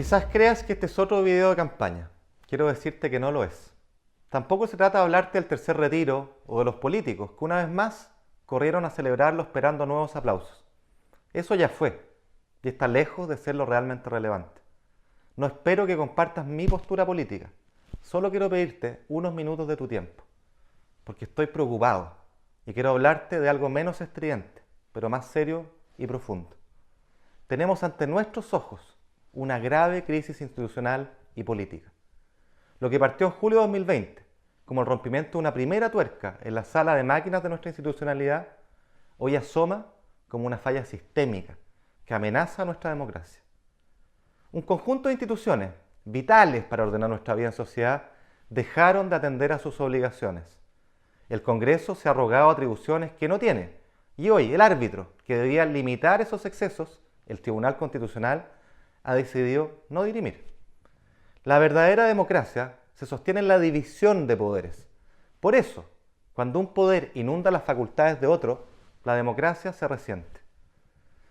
Quizás creas que este es otro video de campaña. Quiero decirte que no lo es. Tampoco se trata de hablarte del tercer retiro o de los políticos, que una vez más corrieron a celebrarlo esperando nuevos aplausos. Eso ya fue, y está lejos de ser lo realmente relevante. No espero que compartas mi postura política. Solo quiero pedirte unos minutos de tu tiempo, porque estoy preocupado y quiero hablarte de algo menos estridente, pero más serio y profundo. Tenemos ante nuestros ojos una grave crisis institucional y política. Lo que partió en julio de 2020 como el rompimiento de una primera tuerca en la sala de máquinas de nuestra institucionalidad, hoy asoma como una falla sistémica que amenaza a nuestra democracia. Un conjunto de instituciones vitales para ordenar nuestra vida en sociedad dejaron de atender a sus obligaciones. El Congreso se ha arrogado atribuciones que no tiene, y hoy el árbitro que debía limitar esos excesos, el Tribunal Constitucional, ha decidido no dirimir. La verdadera democracia se sostiene en la división de poderes. Por eso, cuando un poder inunda las facultades de otro, la democracia se resiente.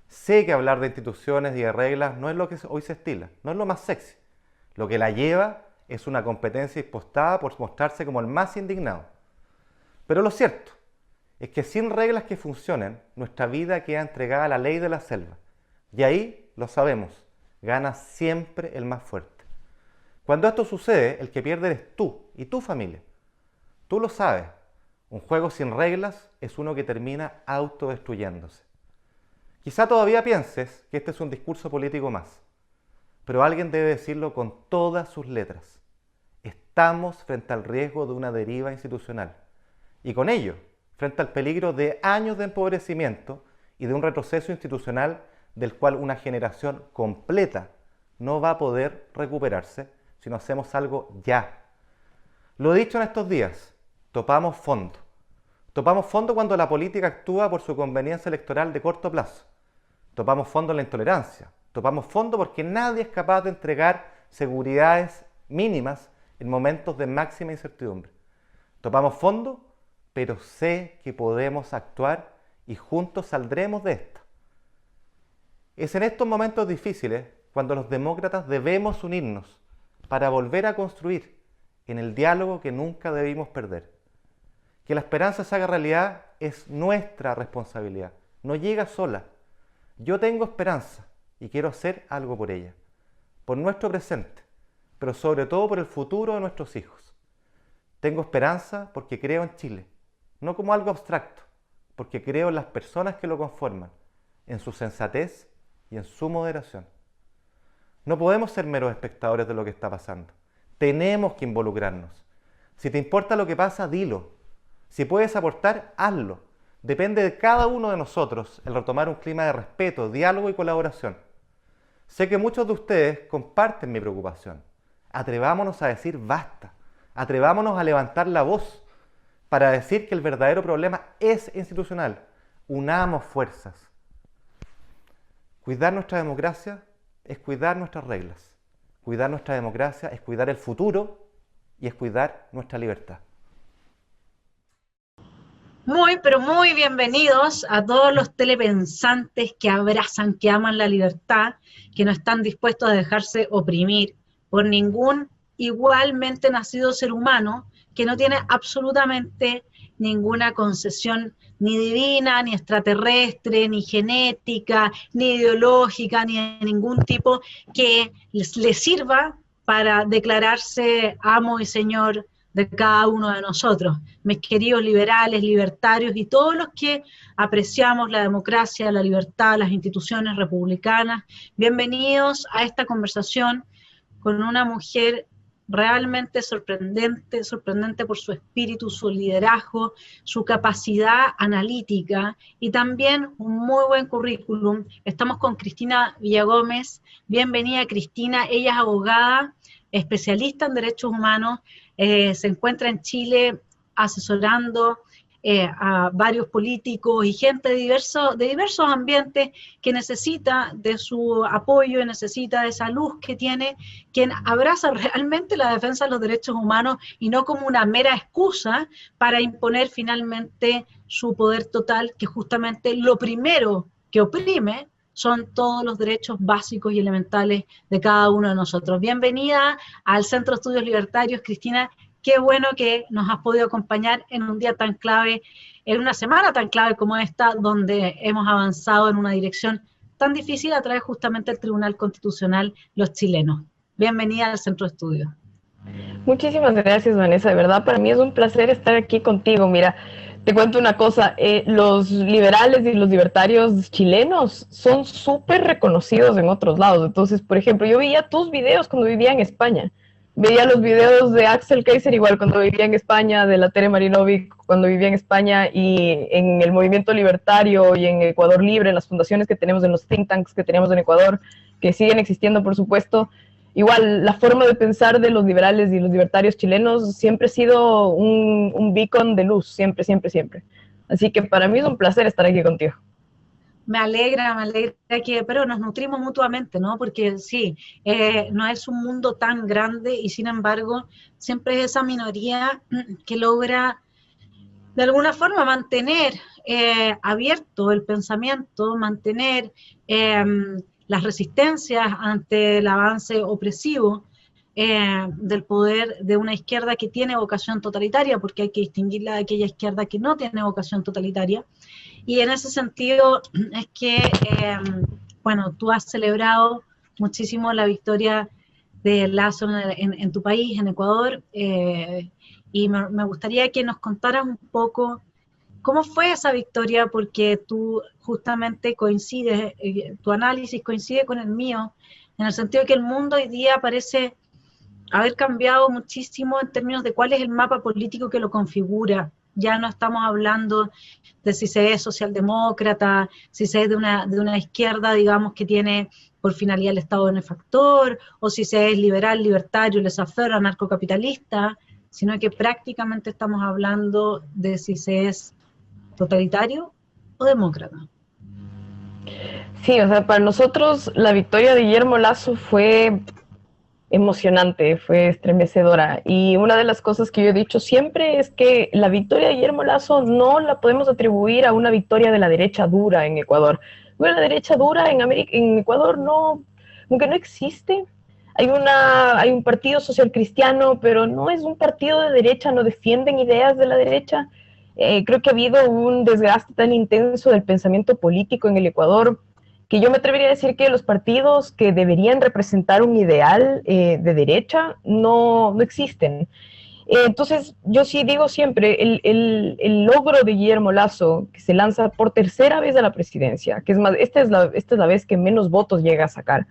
Sé que hablar de instituciones y de reglas no es lo que hoy se estila, no es lo más sexy. Lo que la lleva es una competencia impostada por mostrarse como el más indignado. Pero lo cierto es que sin reglas que funcionen, nuestra vida queda entregada a la ley de la selva. Y ahí, lo sabemos, gana siempre el más fuerte. Cuando esto sucede, el que pierde eres tú y tu familia. Tú lo sabes, un juego sin reglas es uno que termina autodestruyéndose. Quizá todavía pienses que este es un discurso político más, pero alguien debe decirlo con todas sus letras. Estamos frente al riesgo de una deriva institucional y con ello, frente al peligro de años de empobrecimiento y de un retroceso institucional del cual una generación completa no va a poder recuperarse si no hacemos algo ya. Lo he dicho en estos días, topamos fondo. Topamos fondo cuando la política actúa por su conveniencia electoral de corto plazo. Topamos fondo en la intolerancia. Topamos fondo porque nadie es capaz de entregar seguridades mínimas en momentos de máxima incertidumbre. Topamos fondo, pero sé que podemos actuar y juntos saldremos de esta. Es en estos momentos difíciles cuando los demócratas debemos unirnos para volver a construir en el diálogo que nunca debimos perder. Que la esperanza se haga realidad es nuestra responsabilidad, no llega sola. Yo tengo esperanza y quiero hacer algo por ella, por nuestro presente, pero sobre todo por el futuro de nuestros hijos. Tengo esperanza porque creo en Chile, no como algo abstracto, porque creo en las personas que lo conforman, en su sensatez y en su moderación. No podemos ser meros espectadores de lo que está pasando. Tenemos que involucrarnos. Si te importa lo que pasa, dilo. Si puedes aportar, hazlo. Depende de cada uno de nosotros el retomar un clima de respeto, diálogo y colaboración. Sé que muchos de ustedes comparten mi preocupación. Atrevámonos a decir basta. Atrevámonos a levantar la voz para decir que el verdadero problema es institucional. Unamos fuerzas. Cuidar nuestra democracia es cuidar nuestras reglas. Cuidar nuestra democracia es cuidar el futuro y es cuidar nuestra libertad. Muy, pero muy bienvenidos a todos los telepensantes que abrazan, que aman la libertad, que no están dispuestos a dejarse oprimir por ningún igualmente nacido ser humano que no tiene absolutamente ninguna concesión ni divina, ni extraterrestre, ni genética, ni ideológica, ni de ningún tipo que les sirva para declararse amo y señor de cada uno de nosotros. Mis queridos liberales, libertarios y todos los que apreciamos la democracia, la libertad, las instituciones republicanas, bienvenidos a esta conversación con una mujer realmente sorprendente por su espíritu, su liderazgo, su capacidad analítica y también un muy buen currículum. Estamos con Cristina Villagómez. Bienvenida, Cristina. Ella es abogada, especialista en derechos humanos, se encuentra en Chile asesorando a varios políticos y gente de diversos ambientes que necesita de su apoyo, necesita de esa luz que tiene, quien abraza realmente la defensa de los derechos humanos y no como una mera excusa para imponer finalmente su poder total, que justamente lo primero que oprime son todos los derechos básicos y elementales de cada uno de nosotros. Bienvenida al Centro de Estudios Libertarios, Cristina. Qué bueno que nos has podido acompañar en un día tan clave, en una semana tan clave como esta, donde hemos avanzado en una dirección tan difícil a través justamente del Tribunal Constitucional los chilenos. Bienvenida al Centro de Estudios. Muchísimas gracias, Vanessa. De verdad, para mí es un placer estar aquí contigo. Mira, te cuento una cosa. Los liberales y los libertarios chilenos son súper reconocidos en otros lados. Entonces, por ejemplo, yo veía tus videos cuando vivía en España. Veía los videos de Axel Kaiser igual cuando vivía en España, de la Tere Marinovic cuando vivía en España, y en el movimiento libertario y en Ecuador Libre, en las fundaciones que tenemos, en los think tanks que tenemos en Ecuador, que siguen existiendo, por supuesto. Igual, la forma de pensar de los liberales y los libertarios chilenos siempre ha sido un beacon de luz, siempre, siempre, siempre. Así que para mí es un placer estar aquí contigo. Me alegra que, pero nos nutrimos mutuamente, ¿no? Porque sí, no es un mundo tan grande y sin embargo siempre es esa minoría que logra de alguna forma mantener abierto el pensamiento, mantener las resistencias ante el avance opresivo del poder de una izquierda que tiene vocación totalitaria, porque hay que distinguirla de aquella izquierda que no tiene vocación totalitaria. Y en ese sentido es que, bueno, tú has celebrado muchísimo la victoria de Lasso en tu país, en Ecuador, y me gustaría que nos contaras un poco cómo fue esa victoria, porque tú justamente coincides, tu análisis coincide con el mío, en el sentido de que el mundo hoy día parece haber cambiado muchísimo en términos de cuál es el mapa político que lo configura. Ya no estamos hablando de si se es socialdemócrata, si se es de una izquierda, digamos, que tiene por finalidad el Estado benefactor, o si se es liberal, libertario, laissez-faire, anarcocapitalista, sino que prácticamente estamos hablando de si se es totalitario o demócrata. Sí, o sea, para nosotros la victoria de Guillermo Lasso fue emocionante, fue estremecedora. Y una de las cosas que yo he dicho siempre es que la victoria de Guillermo Lasso no la podemos atribuir a una victoria de la derecha dura en Ecuador. Bueno, la derecha dura en Ecuador no, aunque no existe. Hay un partido social cristiano, pero no es un partido de derecha, no defienden ideas de la derecha. Creo que ha habido un desgaste tan intenso del pensamiento político en el Ecuador que yo me atrevería a decir que los partidos que deberían representar un ideal de derecha no existen. Entonces, yo sí digo siempre, el logro de Guillermo Lasso, que se lanza por tercera vez a la presidencia, que es más, esta es la vez que menos votos llega a sacar.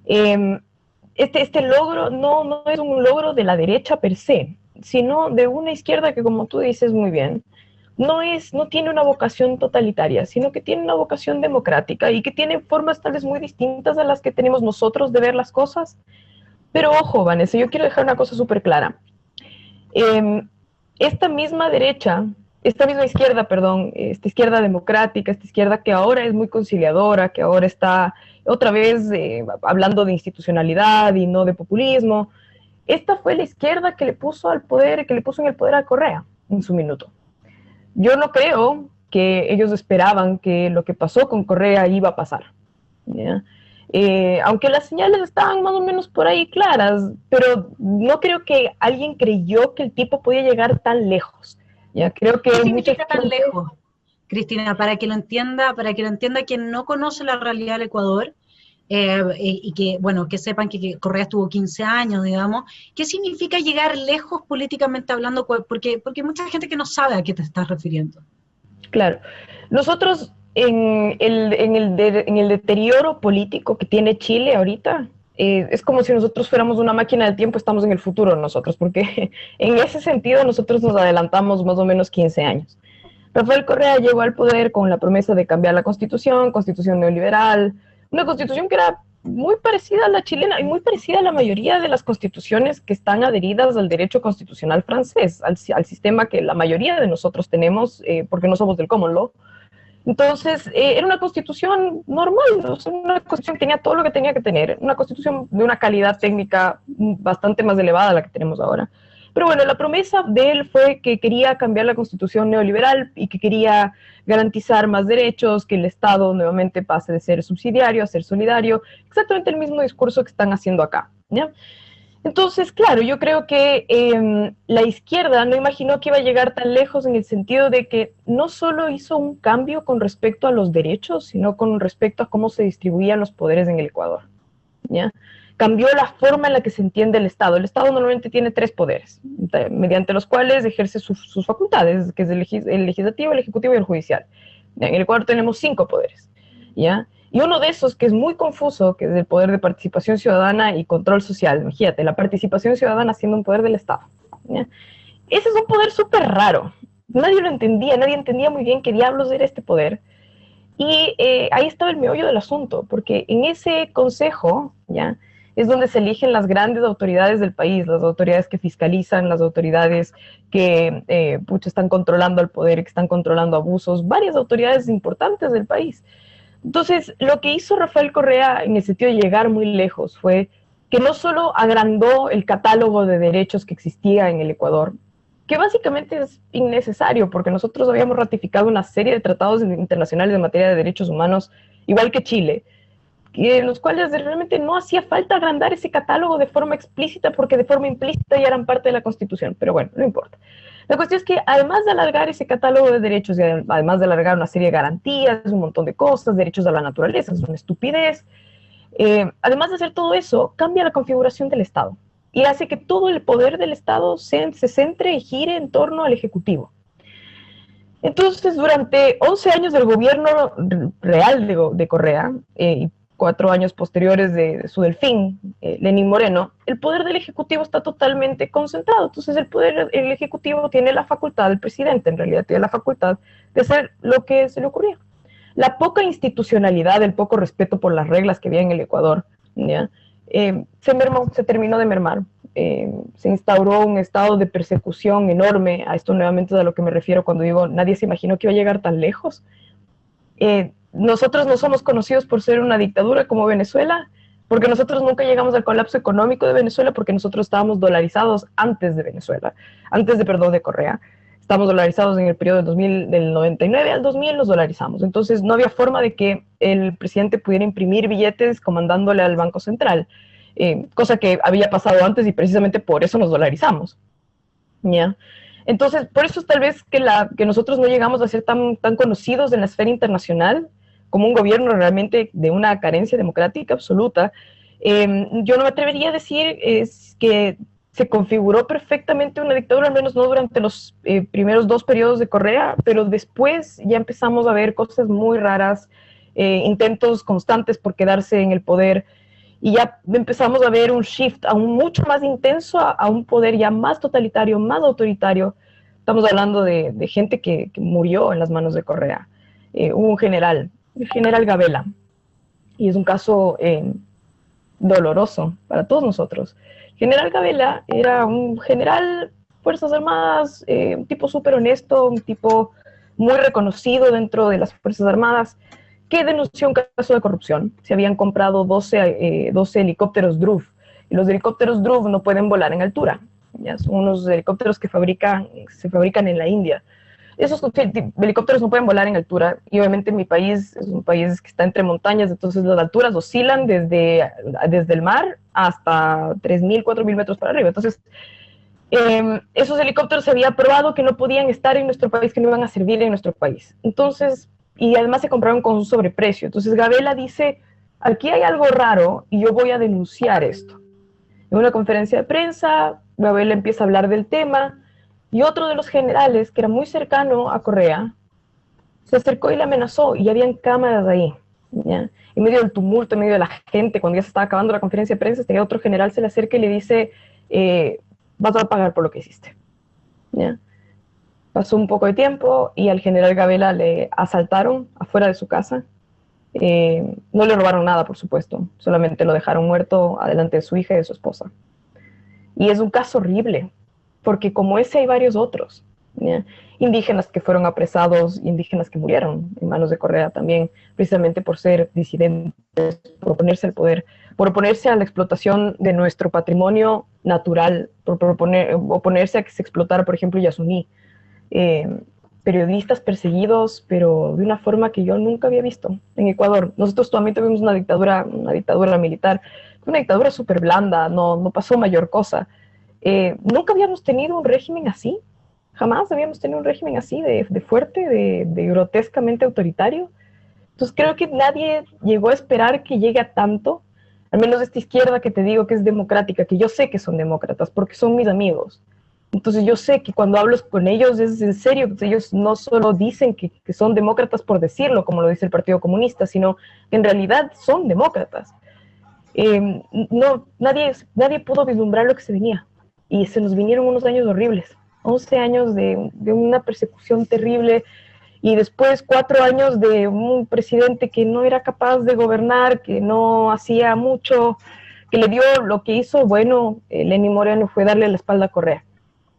Este logro no es un logro de la derecha per se, sino de una izquierda que, como tú dices muy bien, no tiene una vocación totalitaria, sino que tiene una vocación democrática y que tiene formas tal vez muy distintas a las que tenemos nosotros de ver las cosas. Pero ojo, Vanessa, yo quiero dejar una cosa súper clara. Esta misma izquierda, perdón, esta izquierda democrática, esta izquierda que ahora es muy conciliadora, que ahora está otra vez hablando de institucionalidad y no de populismo, esta fue la izquierda que le puso en el poder a Correa en su minuto. Yo no creo que ellos esperaban que lo que pasó con Correa iba a pasar, ¿ya? Aunque las señales estaban más o menos por ahí claras, pero no creo que alguien creyó que el tipo podía llegar tan lejos. ¿Ya? Creo que ¿qué significa tan lejos, Cristina? Para que lo entienda quien no conoce la realidad del Ecuador, y que, bueno, que sepan que Correa estuvo 15 años, digamos. ¿Qué significa llegar lejos políticamente hablando? Porque hay mucha gente que no sabe a qué te estás refiriendo. Claro. Nosotros, en el deterioro político que tiene Chile ahorita, es como si nosotros fuéramos una máquina del tiempo, estamos en el futuro nosotros, porque en ese sentido nosotros nos adelantamos más o menos 15 años. Rafael Correa llegó al poder con la promesa de cambiar la constitución neoliberal, una constitución que era muy parecida a la chilena y muy parecida a la mayoría de las constituciones que están adheridas al derecho constitucional francés, al sistema que la mayoría de nosotros tenemos, porque no somos del common law. Entonces, era una constitución normal, ¿no? Una constitución que tenía todo lo que tenía que tener, una constitución de una calidad técnica bastante más elevada a la que tenemos ahora. Pero bueno, la promesa de él fue que quería cambiar la constitución neoliberal y que quería garantizar más derechos, que el Estado nuevamente pase de ser subsidiario a ser solidario, exactamente el mismo discurso que están haciendo acá, ¿ya? Entonces, claro, yo creo que la izquierda no imaginó que iba a llegar tan lejos en el sentido de que no solo hizo un cambio con respecto a los derechos, sino con respecto a cómo se distribuían los poderes en el Ecuador, ¿ya? Cambió la forma en la que se entiende el Estado. El Estado normalmente tiene 3 poderes, mediante los cuales ejerce sus facultades, que es el legislativo, el ejecutivo y el judicial. En el Ecuador tenemos 5 poderes, ¿ya? Y uno de esos, que es muy confuso, que es el poder de participación ciudadana y control social. Imagínate, la participación ciudadana siendo un poder del Estado, ¿ya? Ese es un poder súper raro. Nadie lo entendía, nadie entendía muy bien qué diablos era este poder. Y ahí estaba el meollo del asunto, porque en ese consejo, ¿ya?, es donde se eligen las grandes autoridades del país, las autoridades que fiscalizan, las autoridades que están controlando el poder, que están controlando abusos, varias autoridades importantes del país. Entonces, lo que hizo Rafael Correa en el sentido de llegar muy lejos fue que no solo agrandó el catálogo de derechos que existía en el Ecuador, que básicamente es innecesario, porque nosotros habíamos ratificado una serie de tratados internacionales en materia de derechos humanos, igual que Chile, en los cuales realmente no hacía falta agrandar ese catálogo de forma explícita, porque de forma implícita ya eran parte de la Constitución, pero bueno, no importa. La cuestión es que además de alargar ese catálogo de derechos y además de alargar una serie de garantías, un montón de cosas, derechos a la naturaleza, es una estupidez, además de hacer todo eso, cambia la configuración del Estado y hace que todo el poder del Estado se centre y gire en torno al Ejecutivo. Entonces, durante 11 años del gobierno real de Correa, y 4 años posteriores de su delfín, Lenín Moreno, el poder del Ejecutivo está totalmente concentrado. Entonces el Ejecutivo tiene la facultad, el presidente en realidad tiene la facultad de hacer lo que se le ocurría. La poca institucionalidad, el poco respeto por las reglas que había en el Ecuador, ¿ya?, se mermó, se terminó de mermar. Se instauró un estado de persecución enorme. A esto nuevamente es a lo que me refiero cuando digo nadie se imaginó que iba a llegar tan lejos. Nosotros no somos conocidos por ser una dictadura como Venezuela, porque nosotros nunca llegamos al colapso económico de Venezuela, porque nosotros estábamos dolarizados antes de Venezuela, de Correa. Estamos dolarizados en el periodo del 2000, del 99 al 2000 nos dolarizamos. Entonces no había forma de que el presidente pudiera imprimir billetes comandándole al Banco Central, cosa que había pasado antes y precisamente por eso nos dolarizamos, ¿ya? Entonces, por eso es tal vez que nosotros no llegamos a ser tan conocidos en la esfera internacional como un gobierno realmente de una carencia democrática absoluta. Yo no me atrevería a decir que se configuró perfectamente una dictadura, al menos no durante los primeros 2 periodos de Correa, pero después ya empezamos a ver cosas muy raras, intentos constantes por quedarse en el poder, y ya empezamos a ver un shift aún mucho más intenso a un poder ya más totalitario, más autoritario. Estamos hablando de gente que murió en las manos de Correa. Hubo un general, el general Gabela, y es un caso doloroso para todos nosotros. General Gabela era un general, Fuerzas Armadas, un tipo súper honesto, un tipo muy reconocido dentro de las Fuerzas Armadas, que denunció un caso de corrupción. Se habían comprado 12 helicópteros DRUV, y los helicópteros DRUV no pueden volar en altura. Ya son unos helicópteros que se fabrican en la India. Esos helicópteros no pueden volar en altura, y obviamente mi país es un país que está entre montañas, entonces las alturas oscilan desde el mar hasta 3.000, 4.000 metros para arriba. Entonces, esos helicópteros se había probado que no podían estar en nuestro país, que no iban a servir en nuestro país. Entonces, y además se compraron con un sobreprecio. Entonces Gabela dice, aquí hay algo raro y yo voy a denunciar esto. En una conferencia de prensa, Gabela empieza a hablar del tema, y otro de los generales, que era muy cercano a Correa, se acercó y le amenazó, y habían cámaras ahí, ¿ya? En medio del tumulto, en medio de la gente, cuando ya se estaba acabando la conferencia de prensa, este otro general se le acerca y le dice, vas a pagar por lo que hiciste, ¿ya? Pasó un poco de tiempo y al general Gabela le asaltaron afuera de su casa. No le robaron nada, por supuesto, solamente lo dejaron muerto adelante de su hija y de su esposa. Y es un caso horrible, porque como ese hay varios otros, ¿ya? Indígenas que fueron apresados, indígenas que murieron en manos de Correa también, precisamente por ser disidentes, por oponerse al poder, por oponerse a la explotación de nuestro patrimonio natural, por oponerse a que se explotara, por ejemplo, Yasuní. Periodistas perseguidos, pero de una forma que yo nunca había visto en Ecuador. Nosotros también tuvimos una dictadura militar, una dictadura súper blanda, no pasó mayor cosa. Nunca habíamos tenido un régimen así, jamás habíamos tenido un régimen así de fuerte, de grotescamente autoritario. Entonces creo que nadie llegó a esperar que llegue a tanto, al menos esta izquierda que te digo que es democrática, que yo sé que son demócratas porque son mis amigos. Entonces yo sé que cuando hablo con ellos es en serio, ellos no solo dicen que son demócratas por decirlo, como lo dice el Partido Comunista, sino que en realidad son demócratas. Nadie pudo vislumbrar lo que se venía y se nos vinieron unos años horribles, 11 años de una persecución terrible y después 4 años de un presidente que no era capaz de gobernar, que no hacía mucho, que le dio lo que hizo, bueno, Lenín Moreno fue darle la espalda a Correa,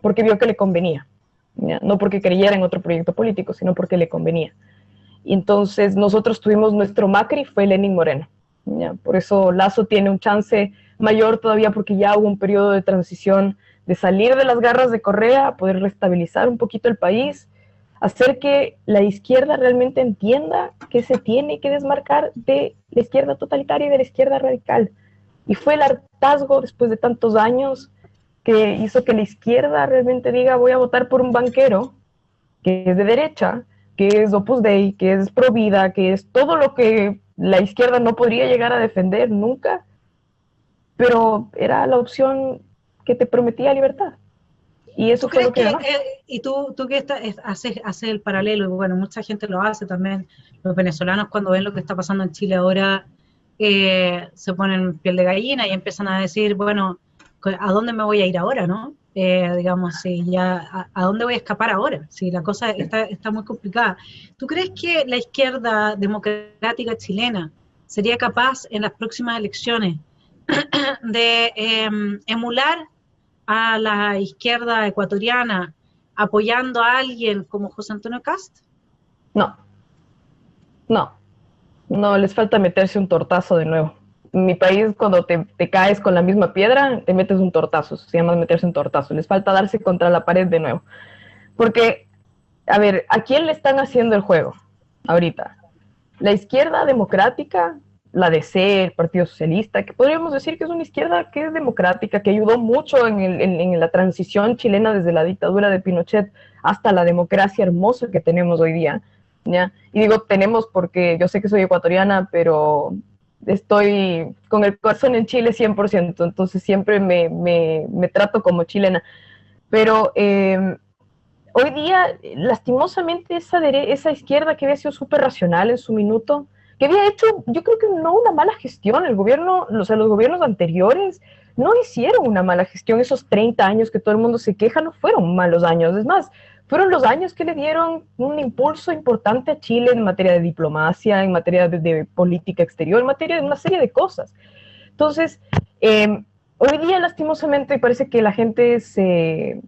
porque vio que le convenía, ¿ya? No porque creyera en otro proyecto político, sino porque le convenía. Y entonces nosotros tuvimos nuestro Macri, fue Lenín Moreno, ¿ya? Por eso Lasso tiene un chance mayor todavía, porque ya hubo un periodo de transición de salir de las garras de Correa, poder restabilizar un poquito el país, hacer que la izquierda realmente entienda que se tiene que desmarcar de la izquierda totalitaria y de la izquierda radical. Y fue el hartazgo después de tantos años que hizo que la izquierda realmente diga voy a votar por un banquero que es de derecha, que es Opus Dei, que es pro vida, que es todo lo que la izquierda no podría llegar a defender nunca, pero era la opción que te prometía libertad. Y eso fue lo que ganó. Y tú que haces el paralelo, y bueno, mucha gente lo hace también, los venezolanos cuando ven lo que está pasando en Chile ahora, se ponen piel de gallina y empiezan a decir, bueno, ¿a dónde me voy a ir ahora, no? Digamos, si ya, ¿a dónde voy a escapar ahora? Si la cosa está muy complicada. ¿Tú crees que la izquierda democrática chilena sería capaz en las próximas elecciones de emular a la izquierda ecuatoriana apoyando a alguien como José Antonio Kast? No, les falta meterse un tortazo de nuevo. En mi país, cuando te caes con la misma piedra, te metes un tortazo, se llama meterse un tortazo. Les falta darse contra la pared de nuevo. Porque, a ver, ¿a quién le están haciendo el juego ahorita? La izquierda democrática, la DC, el Partido Socialista, que podríamos decir que es una izquierda que es democrática, que ayudó mucho en la transición chilena desde la dictadura de Pinochet hasta la democracia hermosa que tenemos hoy día, ¿ya? Y digo tenemos porque yo sé que soy ecuatoriana, pero estoy con el corazón en Chile 100%, entonces siempre me trato como chilena. Pero hoy día, lastimosamente, esa izquierda que había sido súper racional en su minuto, que había hecho, yo creo que no una mala gestión, el gobierno, o sea, los gobiernos anteriores no hicieron una mala gestión, esos 30 años que todo el mundo se queja no fueron malos años, es más, fueron los años que le dieron un impulso importante a Chile en materia de diplomacia, en materia de política exterior, en materia de una serie de cosas. Entonces, hoy día, lastimosamente, parece que la gente se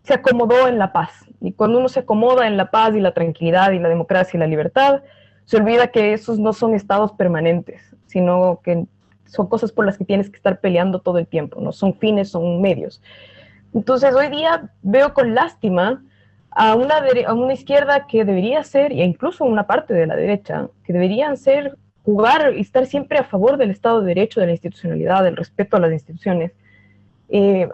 acomodó en la paz, y cuando uno se acomoda en la paz y la tranquilidad y la democracia y la libertad, se olvida que esos no son estados permanentes, sino que son cosas por las que tienes que estar peleando todo el tiempo, no son fines, son medios. Entonces hoy día veo con lástima a una izquierda que debería ser, e incluso una parte de la derecha, que deberían jugar y estar siempre a favor del Estado de Derecho, de la institucionalidad, del respeto a las instituciones,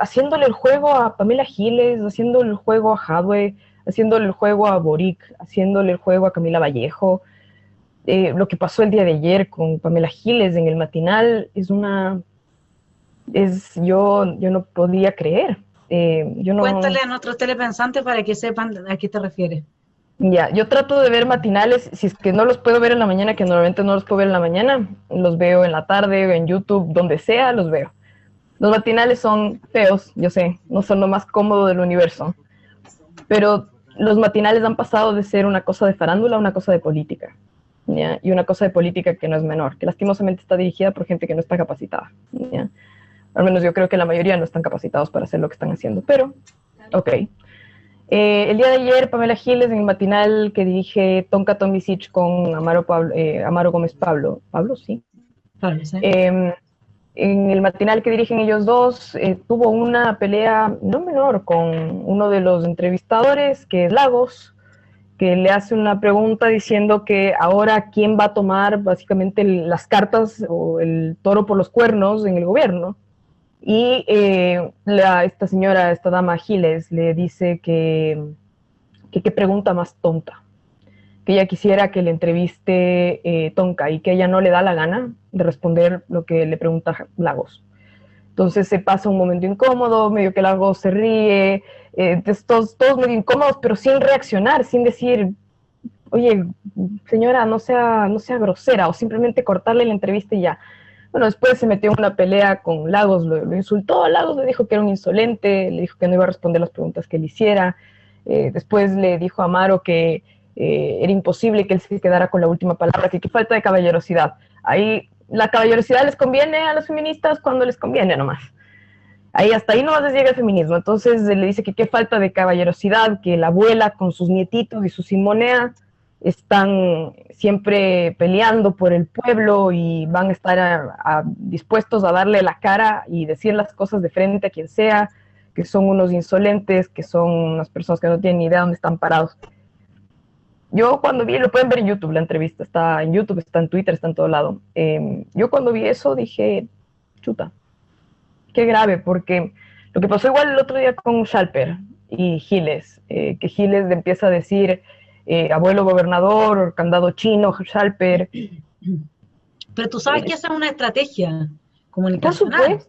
haciéndole el juego a Pamela Giles, haciéndole el juego a Jadwe, haciéndole el juego a Boric, haciéndole el juego a Camila Vallejo. Lo que pasó el día de ayer con Pamela Giles en el matinal yo no podía creer. Cuéntale a nuestros telepensantes para que sepan a qué te refieres. Ya, yo trato de ver matinales, si es que no los puedo ver en la mañana, que normalmente no los puedo ver en la mañana, los veo en la tarde, en YouTube, donde sea, los veo. Los matinales son feos, yo sé, no son lo más cómodo del universo, pero los matinales han pasado de ser una cosa de farándula a una cosa de política. ¿Ya? Y una cosa de política que no es menor, que lastimosamente está dirigida por gente que no está capacitada, ¿ya? Al menos yo creo que la mayoría no están capacitados para hacer lo que están haciendo, pero ok. El día de ayer, Pamela Giles, en el matinal que dirige Tonka Tomisic con Amaro Gómez Pablo, sí. Claro, sí. En el matinal que dirigen ellos dos, tuvo una pelea no menor con uno de los entrevistadores, que es Lagos, que le hace una pregunta diciendo que ahora quién va a tomar básicamente las cartas o el toro por los cuernos en el gobierno. Y esta señora, esta dama Giles, le dice que qué pregunta más tonta, que ella quisiera que le entreviste Tonka y que ella no le da la gana de responder lo que le pregunta Lagos. Entonces se pasa un momento incómodo, medio que Lagos se ríe, todos medio incómodos, pero sin reaccionar, sin decir, oye, señora, no sea grosera, o simplemente cortarle la entrevista y ya. Bueno, después se metió en una pelea con Lagos, lo insultó, Lagos le dijo que era un insolente, le dijo que no iba a responder las preguntas que le hiciera, después le dijo a Amaro que era imposible que él se quedara con la última palabra, que qué falta de caballerosidad. Ahí la caballerosidad les conviene a los feministas cuando les conviene nomás. Hasta ahí nomás les llega el feminismo. Entonces le dice que qué falta de caballerosidad, que la abuela con sus nietitos y su simonea están siempre peleando por el pueblo y van a estar dispuestos a darle la cara y decir las cosas de frente a quien sea, que son unos insolentes, que son unas personas que no tienen ni idea de dónde están parados. Yo cuando vi, lo pueden ver en YouTube, la entrevista, está en YouTube, está en Twitter, está en todo lado. Yo cuando vi eso dije, chuta, qué grave, porque lo que pasó igual el otro día con Schalper y Giles, que Giles le empieza a decir abuelo gobernador, candado chino, Schalper. Pero tú sabes que esa es una estrategia comunicacional.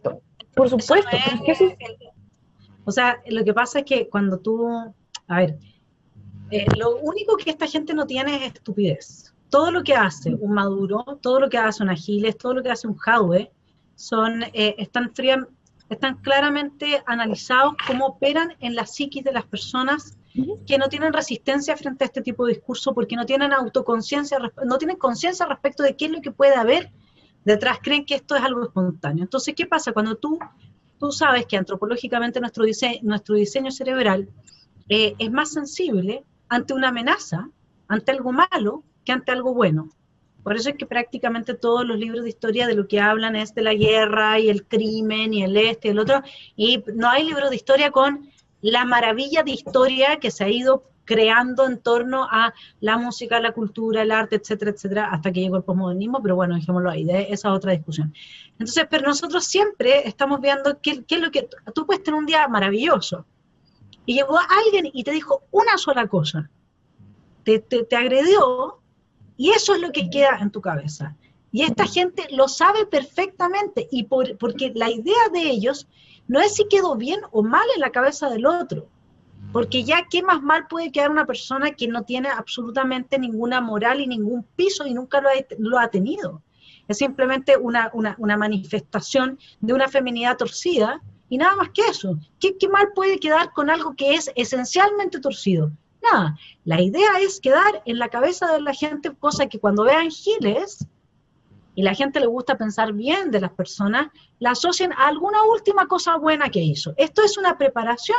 Por supuesto. O sea, lo que pasa es que cuando tú, a ver, lo único que esta gente no tiene es estupidez. Todo lo que hace un Maduro, todo lo que hace un Giles, todo lo que hace un Jadwe, están claramente analizados cómo operan en la psiquis de las personas que no tienen resistencia frente a este tipo de discurso porque no tienen autoconciencia, no tienen conciencia respecto de qué es lo que puede haber detrás, creen que esto es algo espontáneo. Entonces, ¿qué pasa? Cuando tú sabes que antropológicamente nuestro diseño cerebral es más sensible ante una amenaza, ante algo malo, que ante algo bueno. Por eso es que prácticamente todos los libros de historia de lo que hablan es de la guerra y el crimen y el este y el otro, y no hay libros de historia con la maravilla de historia que se ha ido creando en torno a la música, la cultura, el arte, etcétera, etcétera, hasta que llegó el posmodernismo, pero bueno, dejémoslo ahí, de esa otra discusión. Entonces, pero nosotros siempre estamos viendo qué es lo que... Tú puedes tener un día maravilloso, y llegó alguien y te dijo una sola cosa, te agredió, y eso es lo que queda en tu cabeza. Y esta gente lo sabe perfectamente, y porque la idea de ellos no es si quedó bien o mal en la cabeza del otro, porque ya qué más mal puede quedar una persona que no tiene absolutamente ninguna moral y ningún piso y nunca lo ha tenido. Es simplemente una manifestación de una feminidad torcida y nada más que eso. ¿Qué mal puede quedar con algo que es esencialmente torcido? Nada. La idea es quedar en la cabeza de la gente, cosa que cuando vean Giles, y la gente le gusta pensar bien de las personas, la asocian a alguna última cosa buena que hizo. Esto es una preparación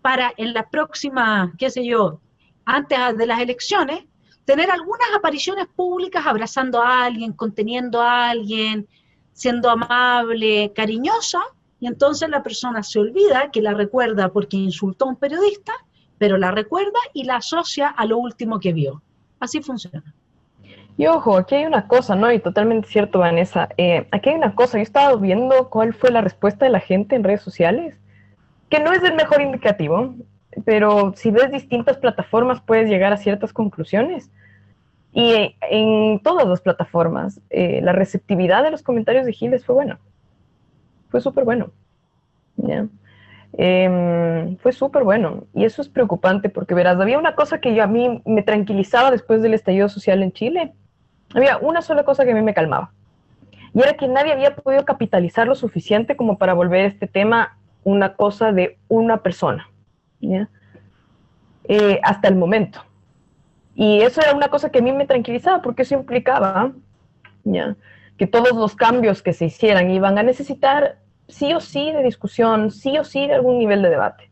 para en la próxima, qué sé yo, antes de las elecciones, tener algunas apariciones públicas abrazando a alguien, conteniendo a alguien, siendo amable, cariñosa, y entonces la persona se olvida que la recuerda porque insultó a un periodista, pero la recuerda y la asocia a lo último que vio. Así funciona. Y ojo, aquí hay una cosa, ¿no? Y totalmente cierto, Vanessa. Aquí hay una cosa, yo estaba viendo cuál fue la respuesta de la gente en redes sociales, que no es el mejor indicativo, pero si ves distintas plataformas puedes llegar a ciertas conclusiones. Y en todas las plataformas, la receptividad de los comentarios de Giles fue buena. Fue súper bueno. ¿Ya? Fue súper bueno. Y eso es preocupante porque, verás, había una cosa que a mí me tranquilizaba después del estallido social en Chile. Había una sola cosa que a mí me calmaba. Y era que nadie había podido capitalizar lo suficiente como para volver este tema una cosa de una persona, ¿ya? Hasta el momento. Y eso era una cosa que a mí me tranquilizaba, porque eso implicaba, ¿ya?, que todos los cambios que se hicieran iban a necesitar sí o sí de discusión, sí o sí de algún nivel de debate.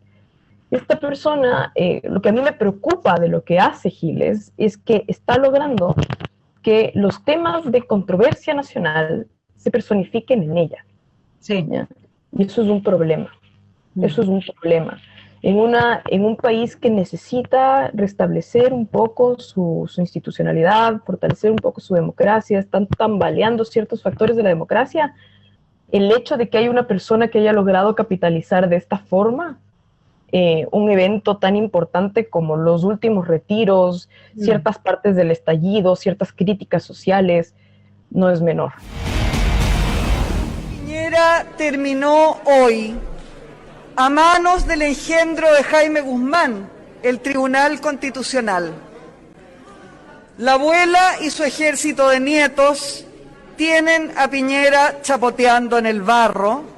Esta persona, lo que a mí me preocupa de lo que hace Giles es que está logrando que los temas de controversia nacional se personifiquen en ella. Sí. ¿Ya? Y eso es un problema. Eso es un problema. En un país que necesita restablecer un poco su institucionalidad, fortalecer un poco su democracia, están tambaleando ciertos factores de la democracia, el hecho de que haya una persona que haya logrado capitalizar de esta forma un evento tan importante como los últimos retiros, ciertas partes del estallido, ciertas críticas sociales, no es menor. Piñera terminó hoy a manos del engendro de Jaime Guzmán, el Tribunal Constitucional. La abuela y su ejército de nietos tienen a Piñera chapoteando en el barro.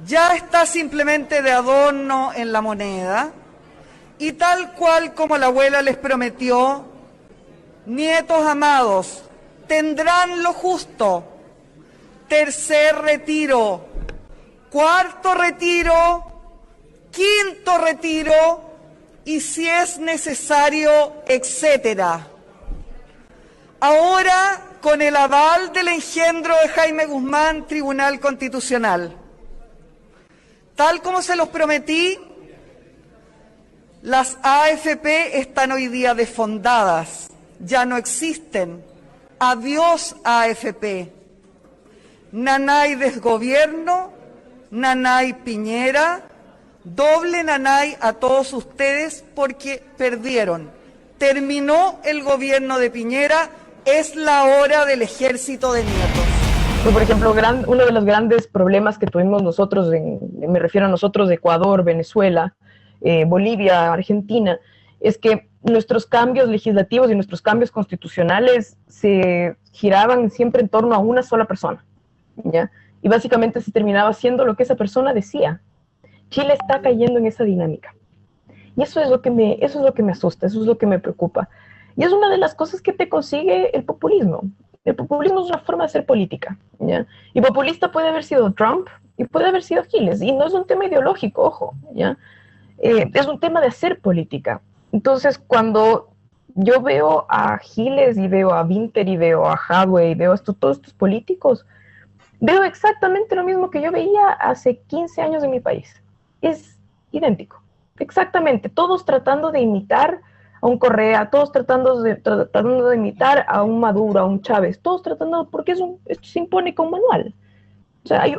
Ya está simplemente de adorno en la moneda. Y tal cual como la abuela les prometió, nietos amados, tendrán lo justo. Tercer retiro, cuarto retiro, quinto retiro y si es necesario, etcétera. Ahora, con el aval del engendro de Jaime Guzmán, Tribunal Constitucional. Tal como se los prometí, las AFP están hoy día desfondadas, ya no existen. Adiós AFP. Nanay desgobierno, nanay Piñera, doble nanay a todos ustedes porque perdieron. Terminó el gobierno de Piñera, es la hora del ejército de nietos. Por ejemplo, uno de los grandes problemas que tuvimos nosotros, me refiero a nosotros de Ecuador, Venezuela, Bolivia, Argentina, es que nuestros cambios legislativos y nuestros cambios constitucionales se giraban siempre en torno a una sola persona, ¿ya? Y básicamente se terminaba haciendo lo que esa persona decía. Chile está cayendo en esa dinámica. Y eso es lo que me asusta, eso es lo que me preocupa. Y es una de las cosas que te consigue el populismo. El populismo es una forma de hacer política, ¿ya? Y populista puede haber sido Trump y puede haber sido Giles. Y no es un tema ideológico, ojo, ¿ya? Es un tema de hacer política. Entonces, cuando yo veo a Giles y veo a Winter y veo a Hadwe y veo todos estos políticos, veo exactamente lo mismo que yo veía hace 15 años en mi país. Es idéntico, exactamente. Todos tratando de imitar a un Correa, todos tratando de imitar a un Maduro, a un Chávez, todos tratando, porque esto se impone con manual. O sea, hay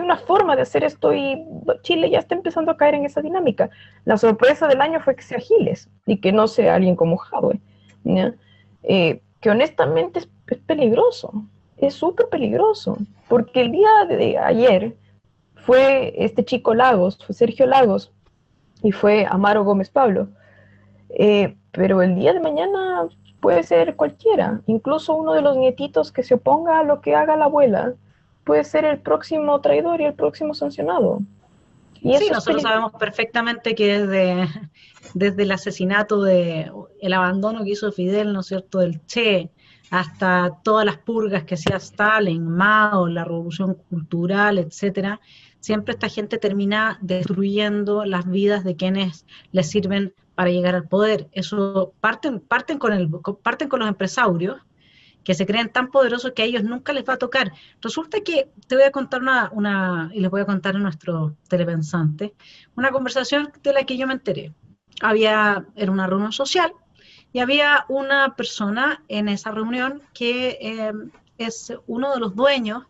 una forma de hacer esto y Chile ya está empezando a caer en esa dinámica. La sorpresa del año fue que sea Giles y que no sea alguien como Hadwe, ¿ya? Que honestamente es peligroso, es súper peligroso, porque el día de ayer fue este chico Lagos, fue Sergio Lagos y fue Amaro Gómez Pablo, pero el día de mañana puede ser cualquiera, incluso uno de los nietitos que se oponga a lo que haga la abuela puede ser el próximo traidor y el próximo sancionado. Y sí, nosotros sabemos perfectamente que desde el asesinato, el abandono que hizo Fidel, ¿no es cierto?, del Che, hasta todas las purgas que hacía Stalin, Mao, la revolución cultural, etcétera, siempre esta gente termina destruyendo las vidas de quienes les sirven para llegar al poder. Eso parten con los empresarios, que se creen tan poderosos que a ellos nunca les va a tocar. Resulta que te voy a contar y les voy a contar a nuestros telepensantes, una conversación de la que yo me enteré. Era una reunión social y había una persona en esa reunión que es uno de los dueños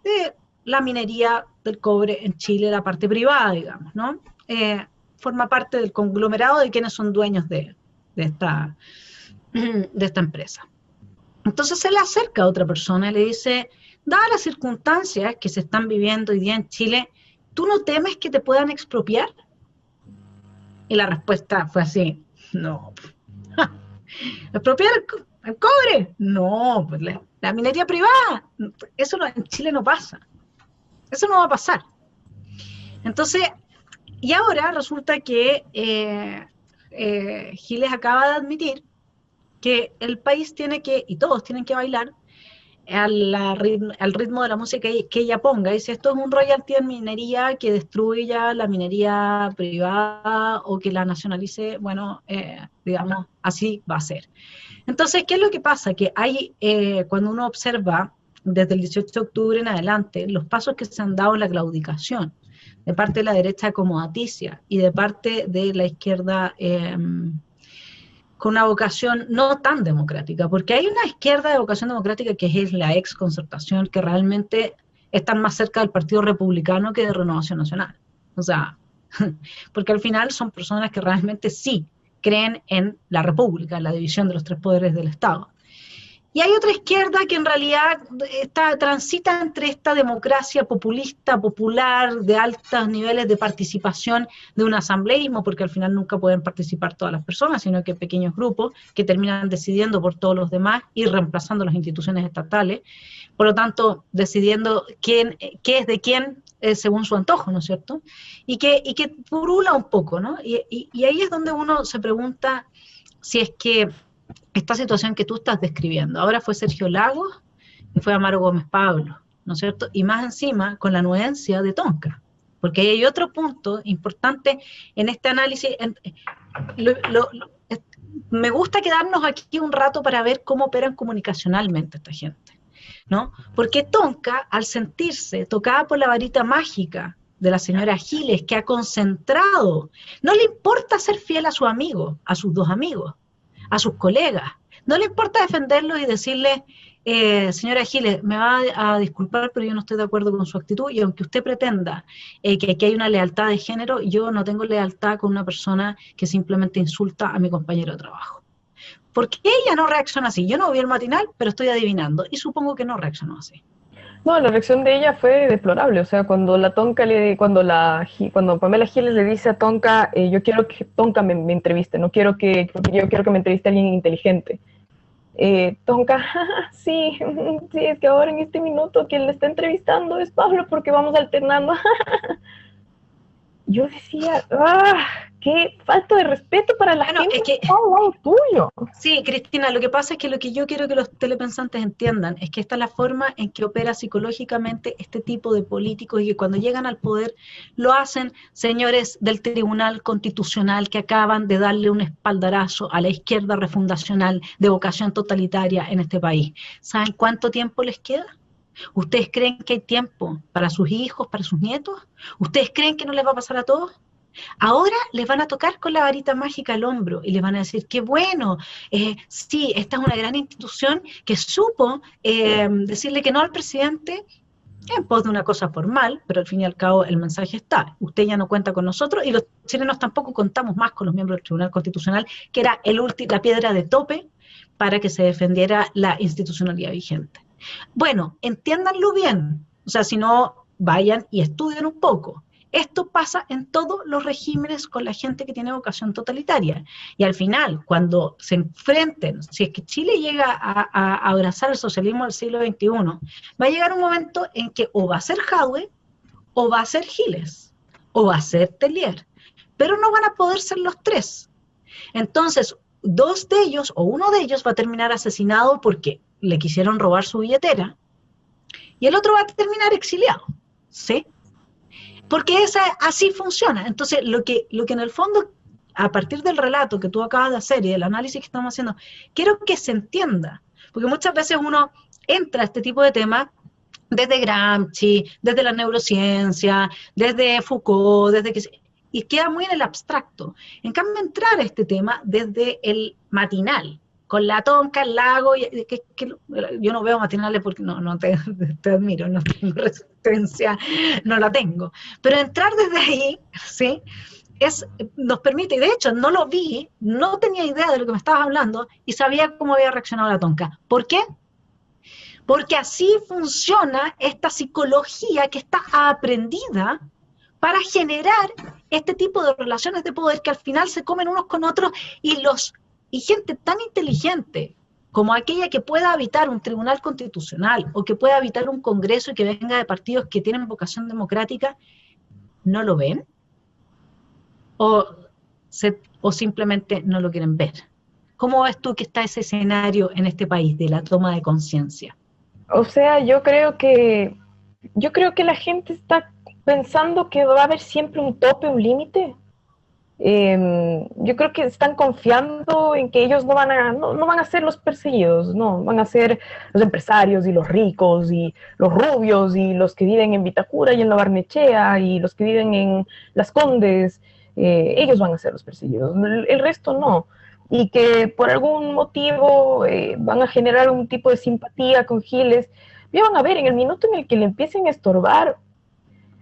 de la minería del cobre en Chile, la parte privada, digamos, ¿no? Forma parte del conglomerado de quienes son dueños de esta empresa. Entonces se le acerca a otra persona y le dice, dadas las circunstancias que se están viviendo hoy día en Chile, ¿tú no temes que te puedan expropiar? Y la respuesta fue así, no. ¿Expropiar el cobre? No, pues la minería privada, eso en Chile no pasa. Eso no va a pasar. Entonces, y ahora resulta que Giles acaba de admitir que el país tiene que, y todos tienen que bailar, al ritmo de la música que ella ponga. Dice, esto es un royalty en minería que destruya la minería privada o que la nacionalice, bueno, digamos, así va a ser. Entonces, ¿qué es lo que pasa? Que hay, cuando uno observa desde el 18 de octubre en adelante, los pasos que se han dado en la claudicación, de parte de la derecha acomodaticia y de parte de la izquierda con una vocación no tan democrática, porque hay una izquierda de vocación democrática que es la ex Concertación, que realmente están más cerca del Partido Republicano que de Renovación Nacional. O sea, porque al final son personas que realmente sí creen en la República, en la división de los tres poderes del Estado. Y hay otra izquierda que en realidad transita entre esta democracia populista, popular, de altos niveles de participación de un asambleísmo, porque al final nunca pueden participar todas las personas, sino que pequeños grupos que terminan decidiendo por todos los demás y reemplazando las instituciones estatales. Por lo tanto, decidiendo qué es de quién según su antojo, ¿no es cierto? Y que purula un poco, ¿no? Y ahí es donde uno se pregunta si es que esta situación que tú estás describiendo, ahora fue Sergio Lagos y fue Amaro Gómez Pablo, ¿no es cierto? Y más encima con la anuencia de Tonka, porque hay otro punto importante en este análisis. Me gusta quedarnos aquí un rato para ver cómo operan comunicacionalmente esta gente, ¿no? Porque Tonka, al sentirse tocada por la varita mágica de la señora Giles, que ha concentrado, no le importa ser fiel a su amigo, a sus dos amigos, a sus colegas, no le importa defenderlos y decirle, señora Giles, me va a disculpar, pero yo no estoy de acuerdo con su actitud, y aunque usted pretenda que aquí hay una lealtad de género, yo no tengo lealtad con una persona que simplemente insulta a mi compañero de trabajo. ¿Por qué ella no reacciona así? Yo no vi el matinal, pero estoy adivinando, y supongo que no reaccionó así. No, la reacción de ella fue deplorable. O sea, cuando Pamela Giles le dice a Tonka, yo quiero que Tonka me entreviste, porque yo quiero que me entreviste alguien inteligente. Tonka, sí, es que ahora en este minuto quien le está entrevistando es Pablo porque vamos alternando. Yo decía, qué falta de respeto para la gente que está al lado tuyo. Sí, Cristina, lo que pasa es que lo que yo quiero que los telepensantes entiendan es que esta es la forma en que opera psicológicamente este tipo de políticos, y que cuando llegan al poder lo hacen señores del Tribunal Constitucional que acaban de darle un espaldarazo a la izquierda refundacional de vocación totalitaria en este país. ¿Saben cuánto tiempo les queda? ¿Ustedes creen que hay tiempo para sus hijos, para sus nietos? ¿Ustedes creen que no les va a pasar a todos? Ahora les van a tocar con la varita mágica al hombro y les van a decir, qué bueno, sí, esta es una gran institución que supo decirle que no al presidente en pos de una cosa formal, pero al fin y al cabo el mensaje está. Usted ya no cuenta con nosotros y los chilenos tampoco contamos más con los miembros del Tribunal Constitucional, que era la piedra de tope para que se defendiera la institucionalidad vigente. Bueno, entiéndanlo bien, o sea, si no, vayan y estudien un poco. Esto pasa en todos los regímenes con la gente que tiene vocación totalitaria. Y al final, cuando se enfrenten, si es que Chile llega a abrazar el socialismo del siglo XXI, va a llegar un momento en que o va a ser Jadwe, o va a ser Giles, o va a ser Tellier, pero no van a poder ser los tres. Entonces, dos de ellos, o uno de ellos va a terminar asesinado porque le quisieron robar su billetera, y el otro va a terminar exiliado, ¿sí? Porque así funciona. Entonces, lo que en el fondo, a partir del relato que tú acabas de hacer y del análisis que estamos haciendo, quiero que se entienda, porque muchas veces uno entra a este tipo de temas desde Gramsci, desde la neurociencia, desde Foucault, y queda muy en el abstracto. En cambio, entrar a este tema desde el matinal, con la Tonka, el lago, yo no veo matinales porque no te admiro, no tengo resistencia, no la tengo. Pero entrar desde ahí, ¿sí? Nos permite, y de hecho no lo vi, no tenía idea de lo que me estabas hablando, y sabía cómo había reaccionado la Tonka. ¿Por qué? Porque así funciona esta psicología que está aprendida para generar este tipo de relaciones de poder que al final se comen unos con otros, y gente tan inteligente como aquella que pueda habitar un tribunal constitucional o que pueda habitar un congreso y que venga de partidos que tienen vocación democrática, ¿no lo ven? ¿O simplemente no lo quieren ver? ¿Cómo ves tú que está ese escenario en este país de la toma de conciencia? O sea, yo creo que la gente está pensando que va a haber siempre un tope, un límite. Yo creo que están confiando en que ellos no van a ser los perseguidos, no, van a ser los empresarios y los ricos y los rubios y los que viven en Vitacura y en La Barnechea y los que viven en Las Condes, ellos van a ser los perseguidos, el resto no. Y que por algún motivo van a generar un tipo de simpatía con Giles. Ya van a ver, en el minuto en el que le empiecen a estorbar,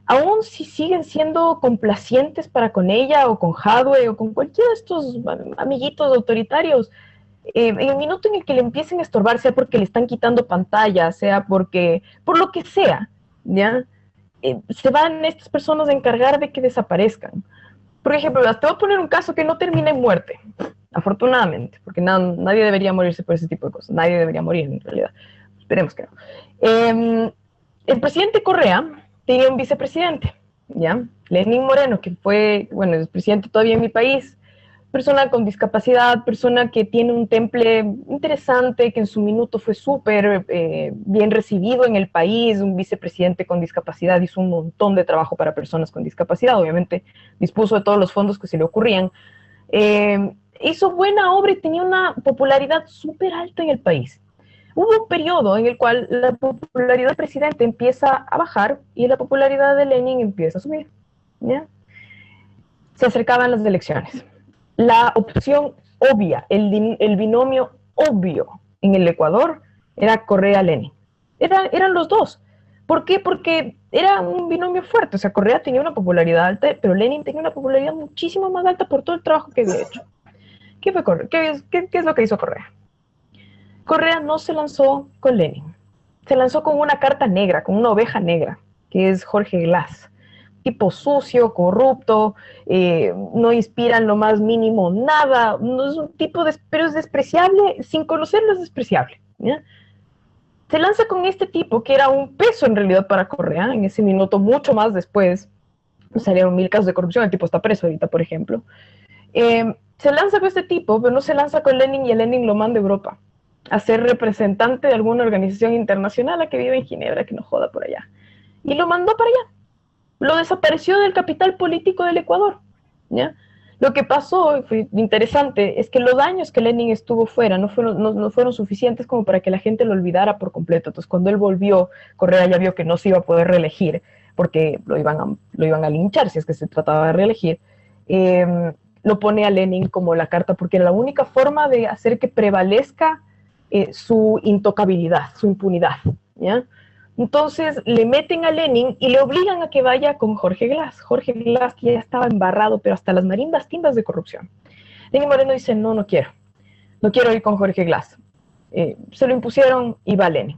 aún si siguen siendo complacientes para con ella o con Jadwe o con cualquiera de estos amiguitos autoritarios, en el minuto en el que le empiecen a estorbar, sea porque le están quitando pantalla, sea porque, por lo que sea, ¿ya? Se van estas personas a encargar de que desaparezcan. Por ejemplo, te voy a poner un caso que no termina en muerte, afortunadamente, porque nadie debería morirse por ese tipo de cosas, nadie debería morir en realidad, esperemos que no. El presidente Correa tenía un vicepresidente, ¿ya? Lenín Moreno, que fue, bueno, es presidente todavía en mi país, persona con discapacidad, persona que tiene un temple interesante, que en su minuto fue súper bien recibido en el país, un vicepresidente con discapacidad, hizo un montón de trabajo para personas con discapacidad, obviamente dispuso de todos los fondos que se le ocurrían, hizo buena obra y tenía una popularidad súper alta en el país. Hubo un periodo en el cual la popularidad del presidente empieza a bajar y la popularidad de Lenin empieza a subir, ¿ya? Se acercaban las elecciones. La opción obvia, el binomio obvio en el Ecuador era Correa-Lenin. Eran los dos. ¿Por qué? Porque era un binomio fuerte. O sea, Correa tenía una popularidad alta, pero Lenin tenía una popularidad muchísimo más alta por todo el trabajo que había hecho. ¿Qué es lo que hizo Correa? Correa no se lanzó con Lenin. Se lanzó con una carta negra, con una oveja negra, que es Jorge Glass. Tipo sucio, corrupto, no inspira en lo más mínimo nada, no es un tipo pero es despreciable, sin conocerlo es despreciable, ¿ya? Se lanza con este tipo que era un peso en realidad para Correa, en ese minuto, mucho más después, salieron 1000 casos de corrupción, el tipo está preso ahorita, por ejemplo. Se lanza con este tipo, pero no se lanza con Lenin y a Lenin lo manda a Europa a ser representante de alguna organización internacional a que vive en Ginebra, que no joda por allá. Y lo mandó para allá. Lo desapareció del capital político del Ecuador, ¿ya? Lo que pasó, fue interesante, es que los años que Lenin estuvo fuera no fueron suficientes como para que la gente lo olvidara por completo. Entonces, cuando él volvió, Correa ya vio que no se iba a poder reelegir, porque lo iban a linchar si es que se trataba de reelegir. Lo pone a Lenin como la carta, porque era la única forma de hacer que prevalezca su intocabilidad, su impunidad, ¿ya? Entonces le meten a Lenin y le obligan a que vaya con Jorge Glass. Jorge Glass, que ya estaba embarrado, pero hasta las marimbas timbas de corrupción. Lenin Moreno dice, no quiero ir con Jorge Glass. Se lo impusieron y va Lenin.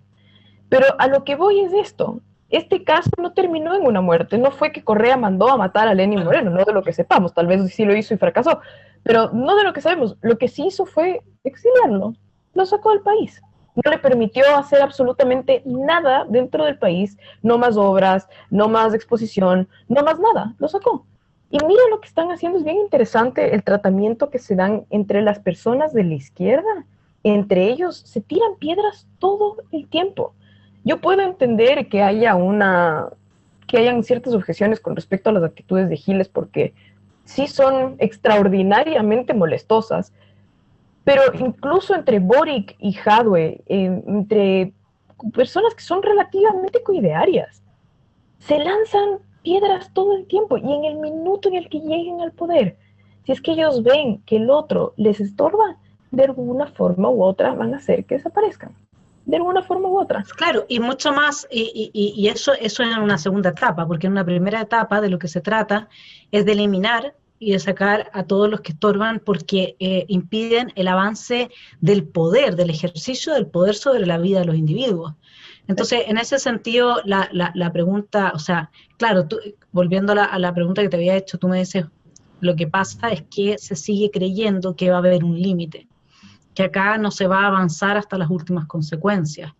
Pero a lo que voy es esto. Este caso no terminó en una muerte. No fue que Correa mandó a matar a Lenin Moreno, no de lo que sepamos. Tal vez sí lo hizo y fracasó. Pero no de lo que sabemos. Lo que sí hizo fue exiliarlo. Lo sacó del país. No le permitió hacer absolutamente nada dentro del país, no más obras, no más exposición, no más nada, lo sacó. Y mira lo que están haciendo, es bien interesante el tratamiento que se dan entre las personas de la izquierda. Entre ellos se tiran piedras todo el tiempo. Yo puedo entender que hayan ciertas objeciones con respecto a las actitudes de Giles, porque sí son extraordinariamente molestosas. Pero incluso entre Boric y Jadwe, entre personas que son relativamente coidearias, se lanzan piedras todo el tiempo y en el minuto en el que lleguen al poder, si es que ellos ven que el otro les estorba, de alguna forma u otra van a hacer que desaparezcan. De alguna forma u otra. Claro, y mucho más, y eso en una segunda etapa, porque en una primera etapa de lo que se trata es de eliminar y de sacar a todos los que estorban porque impiden el avance del poder, del ejercicio del poder sobre la vida de los individuos. Entonces, en ese sentido, la pregunta, o sea, claro, volviendo a la pregunta que te había hecho, tú me dices, lo que pasa es que se sigue creyendo que va a haber un límite, que acá no se va a avanzar hasta las últimas consecuencias.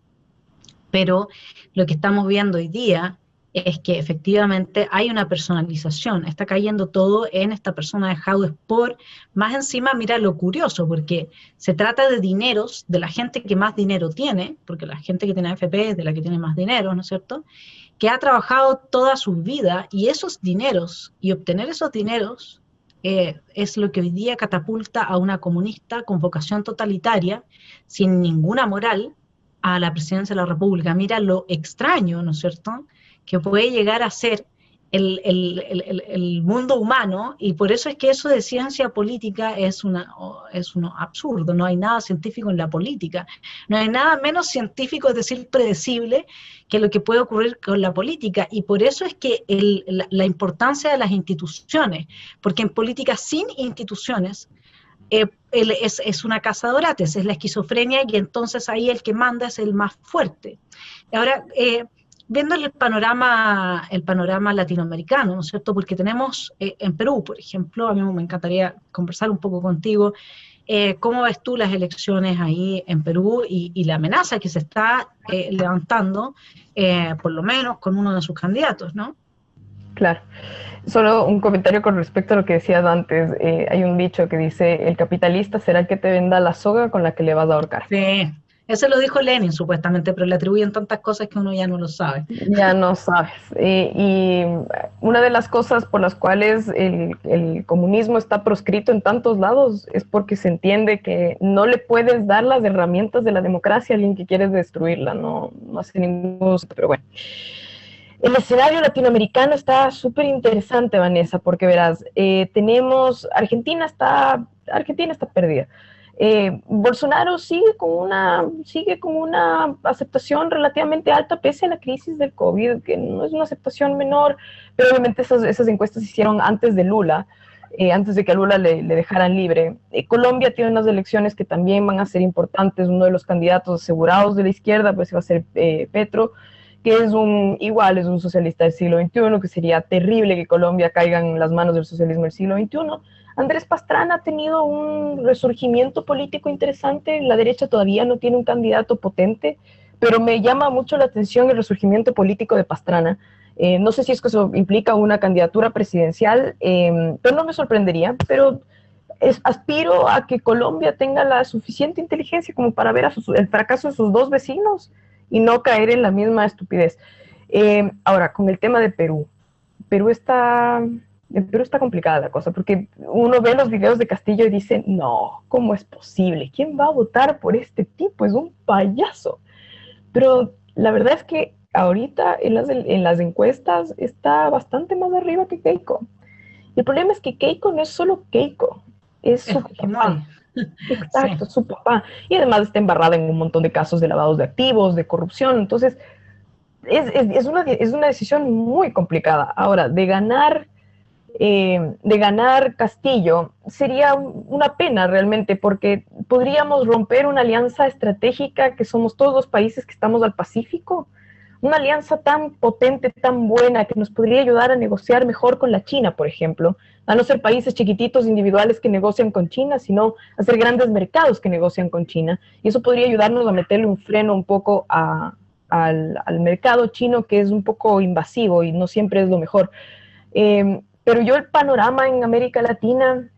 Pero lo que estamos viendo hoy día es que efectivamente hay una personalización, está cayendo todo en esta persona de Jaude Sport. Más encima, mira lo curioso, porque se trata de dineros de la gente que más dinero tiene, porque la gente que tiene AFP es de la que tiene más dinero, ¿no es cierto?, que ha trabajado toda su vida, y esos dineros, y obtener esos dineros, es lo que hoy día catapulta a una comunista con vocación totalitaria, sin ninguna moral, a la presidencia de la República. Mira lo extraño, ¿no es cierto?, que puede llegar a ser el mundo humano, y por eso es que eso de ciencia política es uno absurdo. No hay nada científico en la política, no hay nada menos científico, es decir, predecible, que lo que puede ocurrir con la política, y por eso es que la importancia de las instituciones, porque en política sin instituciones, es una casa de orates, es la esquizofrenia, y entonces ahí el que manda es el más fuerte. Ahora, viendo el panorama latinoamericano, ¿no es cierto?, porque tenemos en Perú, por ejemplo, a mí me encantaría conversar un poco contigo, ¿cómo ves tú las elecciones ahí en Perú y la amenaza que se está levantando, por lo menos con uno de sus candidatos, ¿no? Claro. Solo un comentario con respecto a lo que decías antes. Hay un dicho que dice, el capitalista será el que te venda la soga con la que le vas a ahorcar. Sí, eso lo dijo Lenin supuestamente, pero le atribuyen tantas cosas que uno ya no lo sabe. Ya no sabes. Y una de las cosas por las cuales el comunismo está proscrito en tantos lados es porque se entiende que no le puedes dar las herramientas de la democracia a alguien que quieres destruirla. No hace ningún... Pero bueno. El escenario latinoamericano está súper interesante, Vanessa, porque verás, tenemos, Argentina está perdida. Bolsonaro sigue con una aceptación relativamente alta pese a la crisis del COVID, que no es una aceptación menor, pero obviamente esas encuestas se hicieron antes de Lula, antes de que a Lula le dejaran libre. Colombia tiene unas elecciones que también van a ser importantes. Uno de los candidatos asegurados de la izquierda pues va a ser Petro, que es un socialista del siglo XXI, que sería terrible que Colombia caiga en las manos del socialismo del siglo XXI. Andrés Pastrana ha tenido un resurgimiento político interesante. La derecha todavía no tiene un candidato potente, pero me llama mucho la atención el resurgimiento político de Pastrana. No sé si es que eso implica una candidatura presidencial, pero no me sorprendería, pero aspiro a que Colombia tenga la suficiente inteligencia como para ver el fracaso de sus dos vecinos y no caer en la misma estupidez. Ahora, con el tema de Perú. En Perú está complicada la cosa, porque uno ve los videos de Castillo y dice, no, ¿cómo es posible? ¿Quién va a votar por este tipo? Es un payaso. Pero la verdad es que ahorita en las encuestas está bastante más arriba que Keiko. Y el problema es que Keiko no es solo Keiko, es su papá. Exacto, sí. Su papá. Y además está embarrada en un montón de casos de lavados de activos, de corrupción. Entonces, es una decisión muy complicada. Ahora, de ganar Castillo sería una pena realmente, porque podríamos romper una alianza estratégica que somos todos los países que estamos al Pacífico. Una alianza tan potente, tan buena, que nos podría ayudar a negociar mejor con la China, por ejemplo, a no ser países chiquititos individuales que negocian con China, sino a ser grandes mercados que negocian con China. Y eso podría ayudarnos a meterle un freno un poco al mercado chino, que es un poco invasivo y no siempre es lo mejor. Pero yo el panorama en América Latina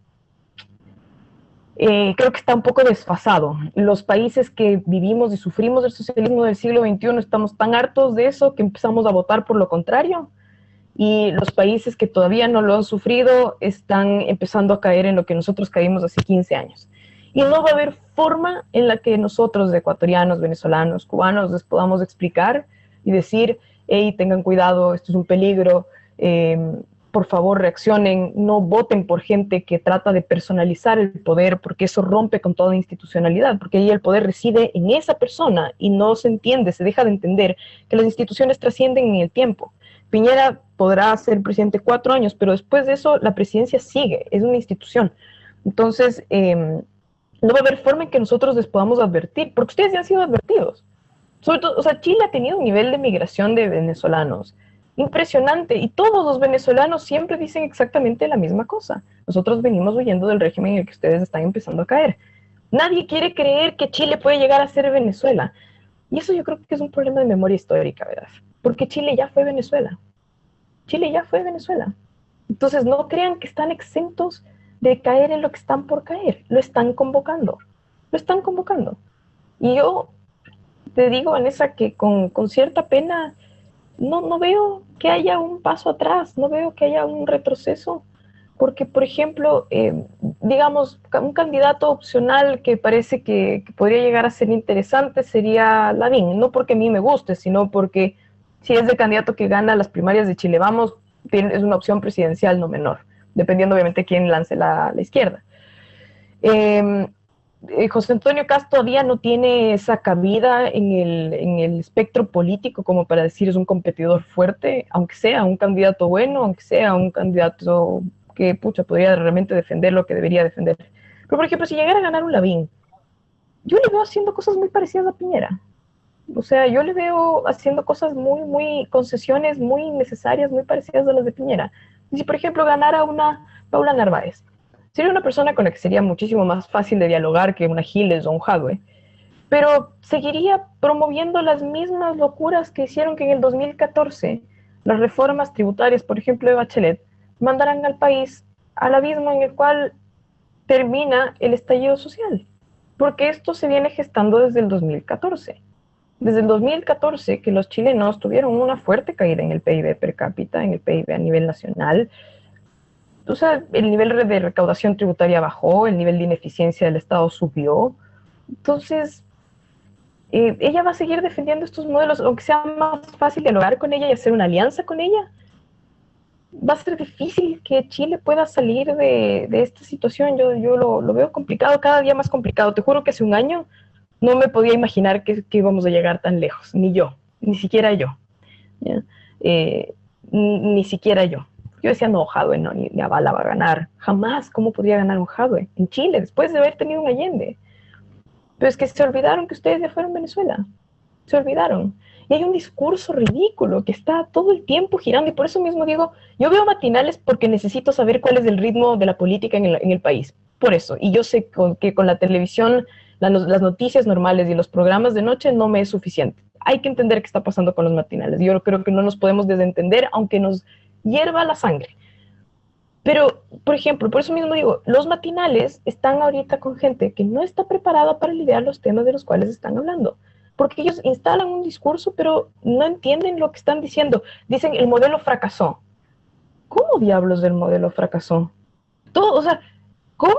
creo que está un poco desfasado. Los países que vivimos y sufrimos del socialismo del siglo XXI estamos tan hartos de eso que empezamos a votar por lo contrario, y los países que todavía no lo han sufrido están empezando a caer en lo que nosotros caímos hace 15 años. Y no va a haber forma en la que nosotros, ecuatorianos, venezolanos, cubanos, les podamos explicar y decir, hey, tengan cuidado, esto es un peligro, por favor reaccionen, no voten por gente que trata de personalizar el poder, porque eso rompe con toda institucionalidad, porque ahí el poder reside en esa persona y no se entiende, se deja de entender que las instituciones trascienden en el tiempo. Piñera podrá ser presidente 4 años, pero después de eso la presidencia sigue, es una institución. Entonces, no va a haber forma en que nosotros les podamos advertir, porque ustedes ya han sido advertidos. Sobre todo, o sea, Chile ha tenido un nivel de migración de venezolanos impresionante, y todos los venezolanos siempre dicen exactamente la misma cosa. Nosotros venimos huyendo del régimen en el que ustedes están empezando a caer. Nadie quiere creer que Chile puede llegar a ser Venezuela. Y eso yo creo que es un problema de memoria histórica, ¿verdad? Porque Chile ya fue Venezuela. Chile ya fue Venezuela. Entonces no crean que están exentos de caer en lo que están por caer. Lo están convocando. Lo están convocando. Y yo te digo, Vanessa, que con cierta pena no veo que haya un paso atrás, no veo que haya un retroceso. Porque, por ejemplo, digamos, un candidato opcional que parece que podría llegar a ser interesante sería Lavín. No porque a mí me guste, sino porque si es el candidato que gana las primarias de Chile Vamos, es una opción presidencial no menor, dependiendo obviamente de quién lance la izquierda. José Antonio Cast todavía no tiene esa cabida en el espectro político como para decir es un competidor fuerte, aunque sea un candidato bueno, aunque sea un candidato que, pucha, podría realmente defender lo que debería defender. Pero, por ejemplo, si llegara a ganar un Lavín, yo le veo haciendo cosas muy parecidas a Piñera. O sea, yo le veo haciendo cosas muy, concesiones muy necesarias, muy parecidas a las de Piñera. Y si, por ejemplo, ganara una Paula Narváez, sería una persona con la que sería muchísimo más fácil de dialogar que una Giles o un Jadwe, pero seguiría promoviendo las mismas locuras que hicieron que en el 2014 las reformas tributarias, por ejemplo, de Bachelet, mandarán al país al abismo en el cual termina el estallido social, porque esto se viene gestando desde el 2014. Desde el 2014 que los chilenos tuvieron una fuerte caída en el PIB per cápita, en el PIB a nivel nacional. O sea, el nivel de recaudación tributaria bajó, el nivel de ineficiencia del Estado subió. Entonces, ella va a seguir defendiendo estos modelos, aunque sea más fácil dialogar con ella y hacer una alianza con ella. Va a ser difícil que Chile pueda salir de esta situación. Yo lo veo complicado, cada día más complicado. Te juro que hace un año no me podía imaginar que íbamos a llegar tan lejos, ni yo, ni siquiera yo. Ni siquiera yo. Yo decía, no, Jadwe, no, ni Avala va a ganar. Jamás, ¿cómo podría ganar un Jadwe en Chile después de haber tenido un Allende? Pero es que se olvidaron que ustedes ya fueron Venezuela. Se olvidaron. Y hay un discurso ridículo que está todo el tiempo girando, y por eso mismo digo, yo veo matinales porque necesito saber cuál es el ritmo de la política en el país. Por eso. Y yo sé que con la televisión, las noticias normales y los programas de noche no me es suficiente. Hay que entender qué está pasando con los matinales. Yo creo que no nos podemos desentender, aunque nos hierva la sangre. Pero, por ejemplo, por eso mismo digo, los matinales están ahorita con gente que no está preparada para lidiar los temas de los cuales están hablando. Porque ellos instalan un discurso, pero no entienden lo que están diciendo. Dicen, el modelo fracasó. ¿Cómo diablos el modelo fracasó? Todo, o sea, ¿cómo?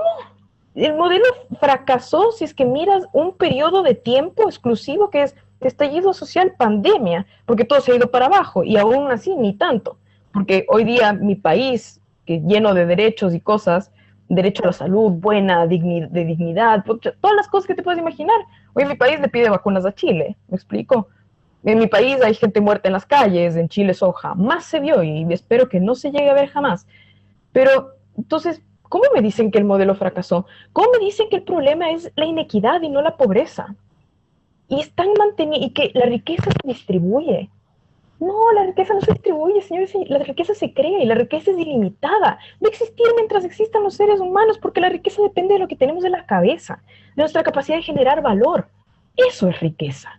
El modelo fracasó si es que miras un periodo de tiempo exclusivo que es estallido social, pandemia, porque todo se ha ido para abajo, y aún así ni tanto. Porque hoy día mi país, que lleno de derechos y cosas, derecho a la salud buena, de dignidad, todas las cosas que te puedes imaginar. Hoy mi país le pide vacunas a Chile, ¿me explico? En mi país hay gente muerta en las calles, en Chile eso jamás se vio y espero que no se llegue a ver jamás. Pero, entonces, ¿cómo me dicen que el modelo fracasó? ¿Cómo me dicen que el problema es la inequidad y no la pobreza? Y están manteniendo, y que la riqueza se distribuye. No, la riqueza no se distribuye, señores, la riqueza se crea y la riqueza es ilimitada. Va a existir mientras existan los seres humanos, porque la riqueza depende de lo que tenemos en la cabeza, de nuestra capacidad de generar valor. Eso es riqueza.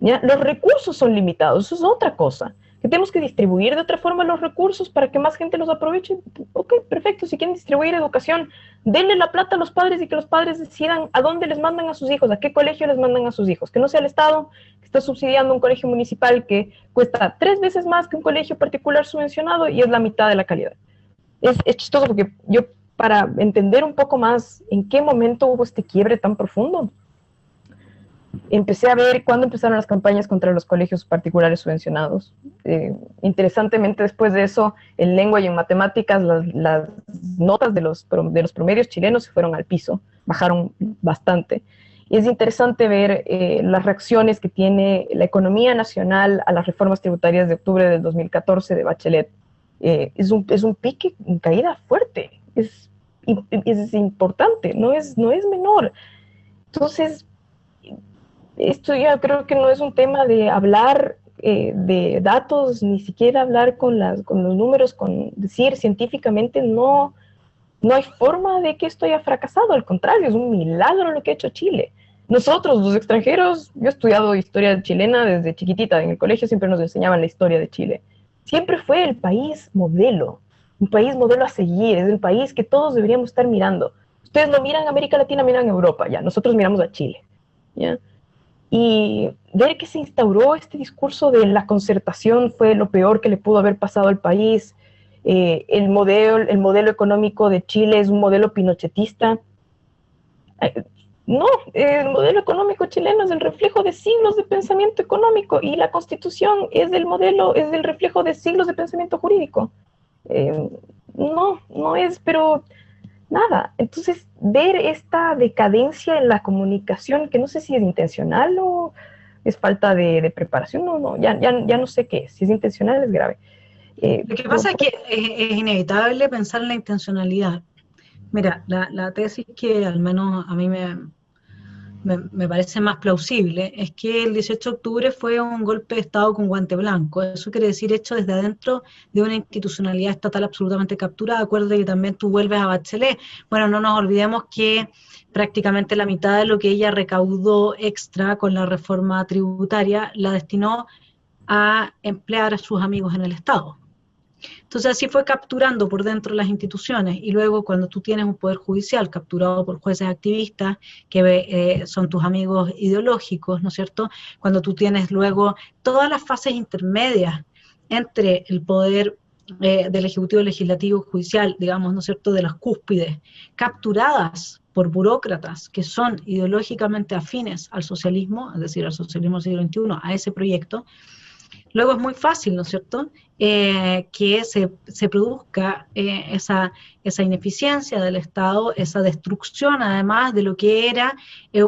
¿Ya? Los recursos son limitados, eso es otra cosa. Que tenemos que distribuir de otra forma los recursos para que más gente los aproveche. Ok, perfecto, si quieren distribuir educación, denle la plata a los padres y que los padres decidan a dónde les mandan a sus hijos, a qué colegio les mandan a sus hijos. Que no sea el Estado que está subsidiando un colegio municipal que cuesta 3 veces más que un colegio particular subvencionado y es la mitad de la calidad. Es chistoso porque yo, para entender un poco más en qué momento hubo este quiebre tan profundo, empecé a ver cuándo empezaron las campañas contra los colegios particulares subvencionados. Interesantemente, después de eso, en lengua y en matemáticas, las notas de los promedios chilenos se fueron al piso, bajaron bastante. Y es interesante ver las reacciones que tiene la economía nacional a las reformas tributarias de octubre del 2014 de Bachelet. Es un pique en caída fuerte, es importante, no es menor. Entonces, esto ya creo que no es un tema de hablar de datos, ni siquiera hablar con los números, con decir científicamente no hay forma de que esto haya fracasado, al contrario, es un milagro lo que ha hecho Chile. Nosotros, los extranjeros, yo he estudiado historia chilena desde chiquitita, en el colegio siempre nos enseñaban la historia de Chile. siempre fue el país modelo, un país modelo a seguir, es el país que todos deberíamos estar mirando. Ustedes no miran América Latina, miran Europa, ya, nosotros miramos a Chile, ¿ya? Y ver que se instauró este discurso de la concertación fue lo peor que le pudo haber pasado al país. El modelo económico de Chile es un modelo pinochetista. No, el modelo económico chileno es el reflejo de siglos de pensamiento económico y la Constitución es el reflejo de siglos de pensamiento jurídico. No es, pero nada. Entonces, ver esta decadencia en la comunicación, que no sé si es intencional o es falta de preparación, ya no sé qué es. Si es intencional es grave. Lo que pasa es que es inevitable pensar en la intencionalidad. Mira, la tesis que al menos a mí me parece más plausible es que el 18 de octubre fue un golpe de Estado con guante blanco. Eso quiere decir hecho desde adentro de una institucionalidad estatal absolutamente capturada. Acuérdate que también tú vuelves a Bachelet. Bueno, no nos olvidemos que prácticamente la mitad de lo que ella recaudó extra con la reforma tributaria la destinó a emplear a sus amigos en el Estado. Entonces así fue capturando por dentro las instituciones, y luego cuando tú tienes un poder judicial capturado por jueces activistas que son tus amigos ideológicos, ¿no es cierto? Cuando tú tienes luego todas las fases intermedias entre el poder del Ejecutivo, Legislativo, Judicial, digamos, ¿no es cierto?, de las cúspides, capturadas por burócratas que son ideológicamente afines al socialismo, es decir, al socialismo del siglo XXI, a ese proyecto. Luego es muy fácil, ¿no es cierto?, que se produzca esa ineficiencia del Estado, esa destrucción además de lo que era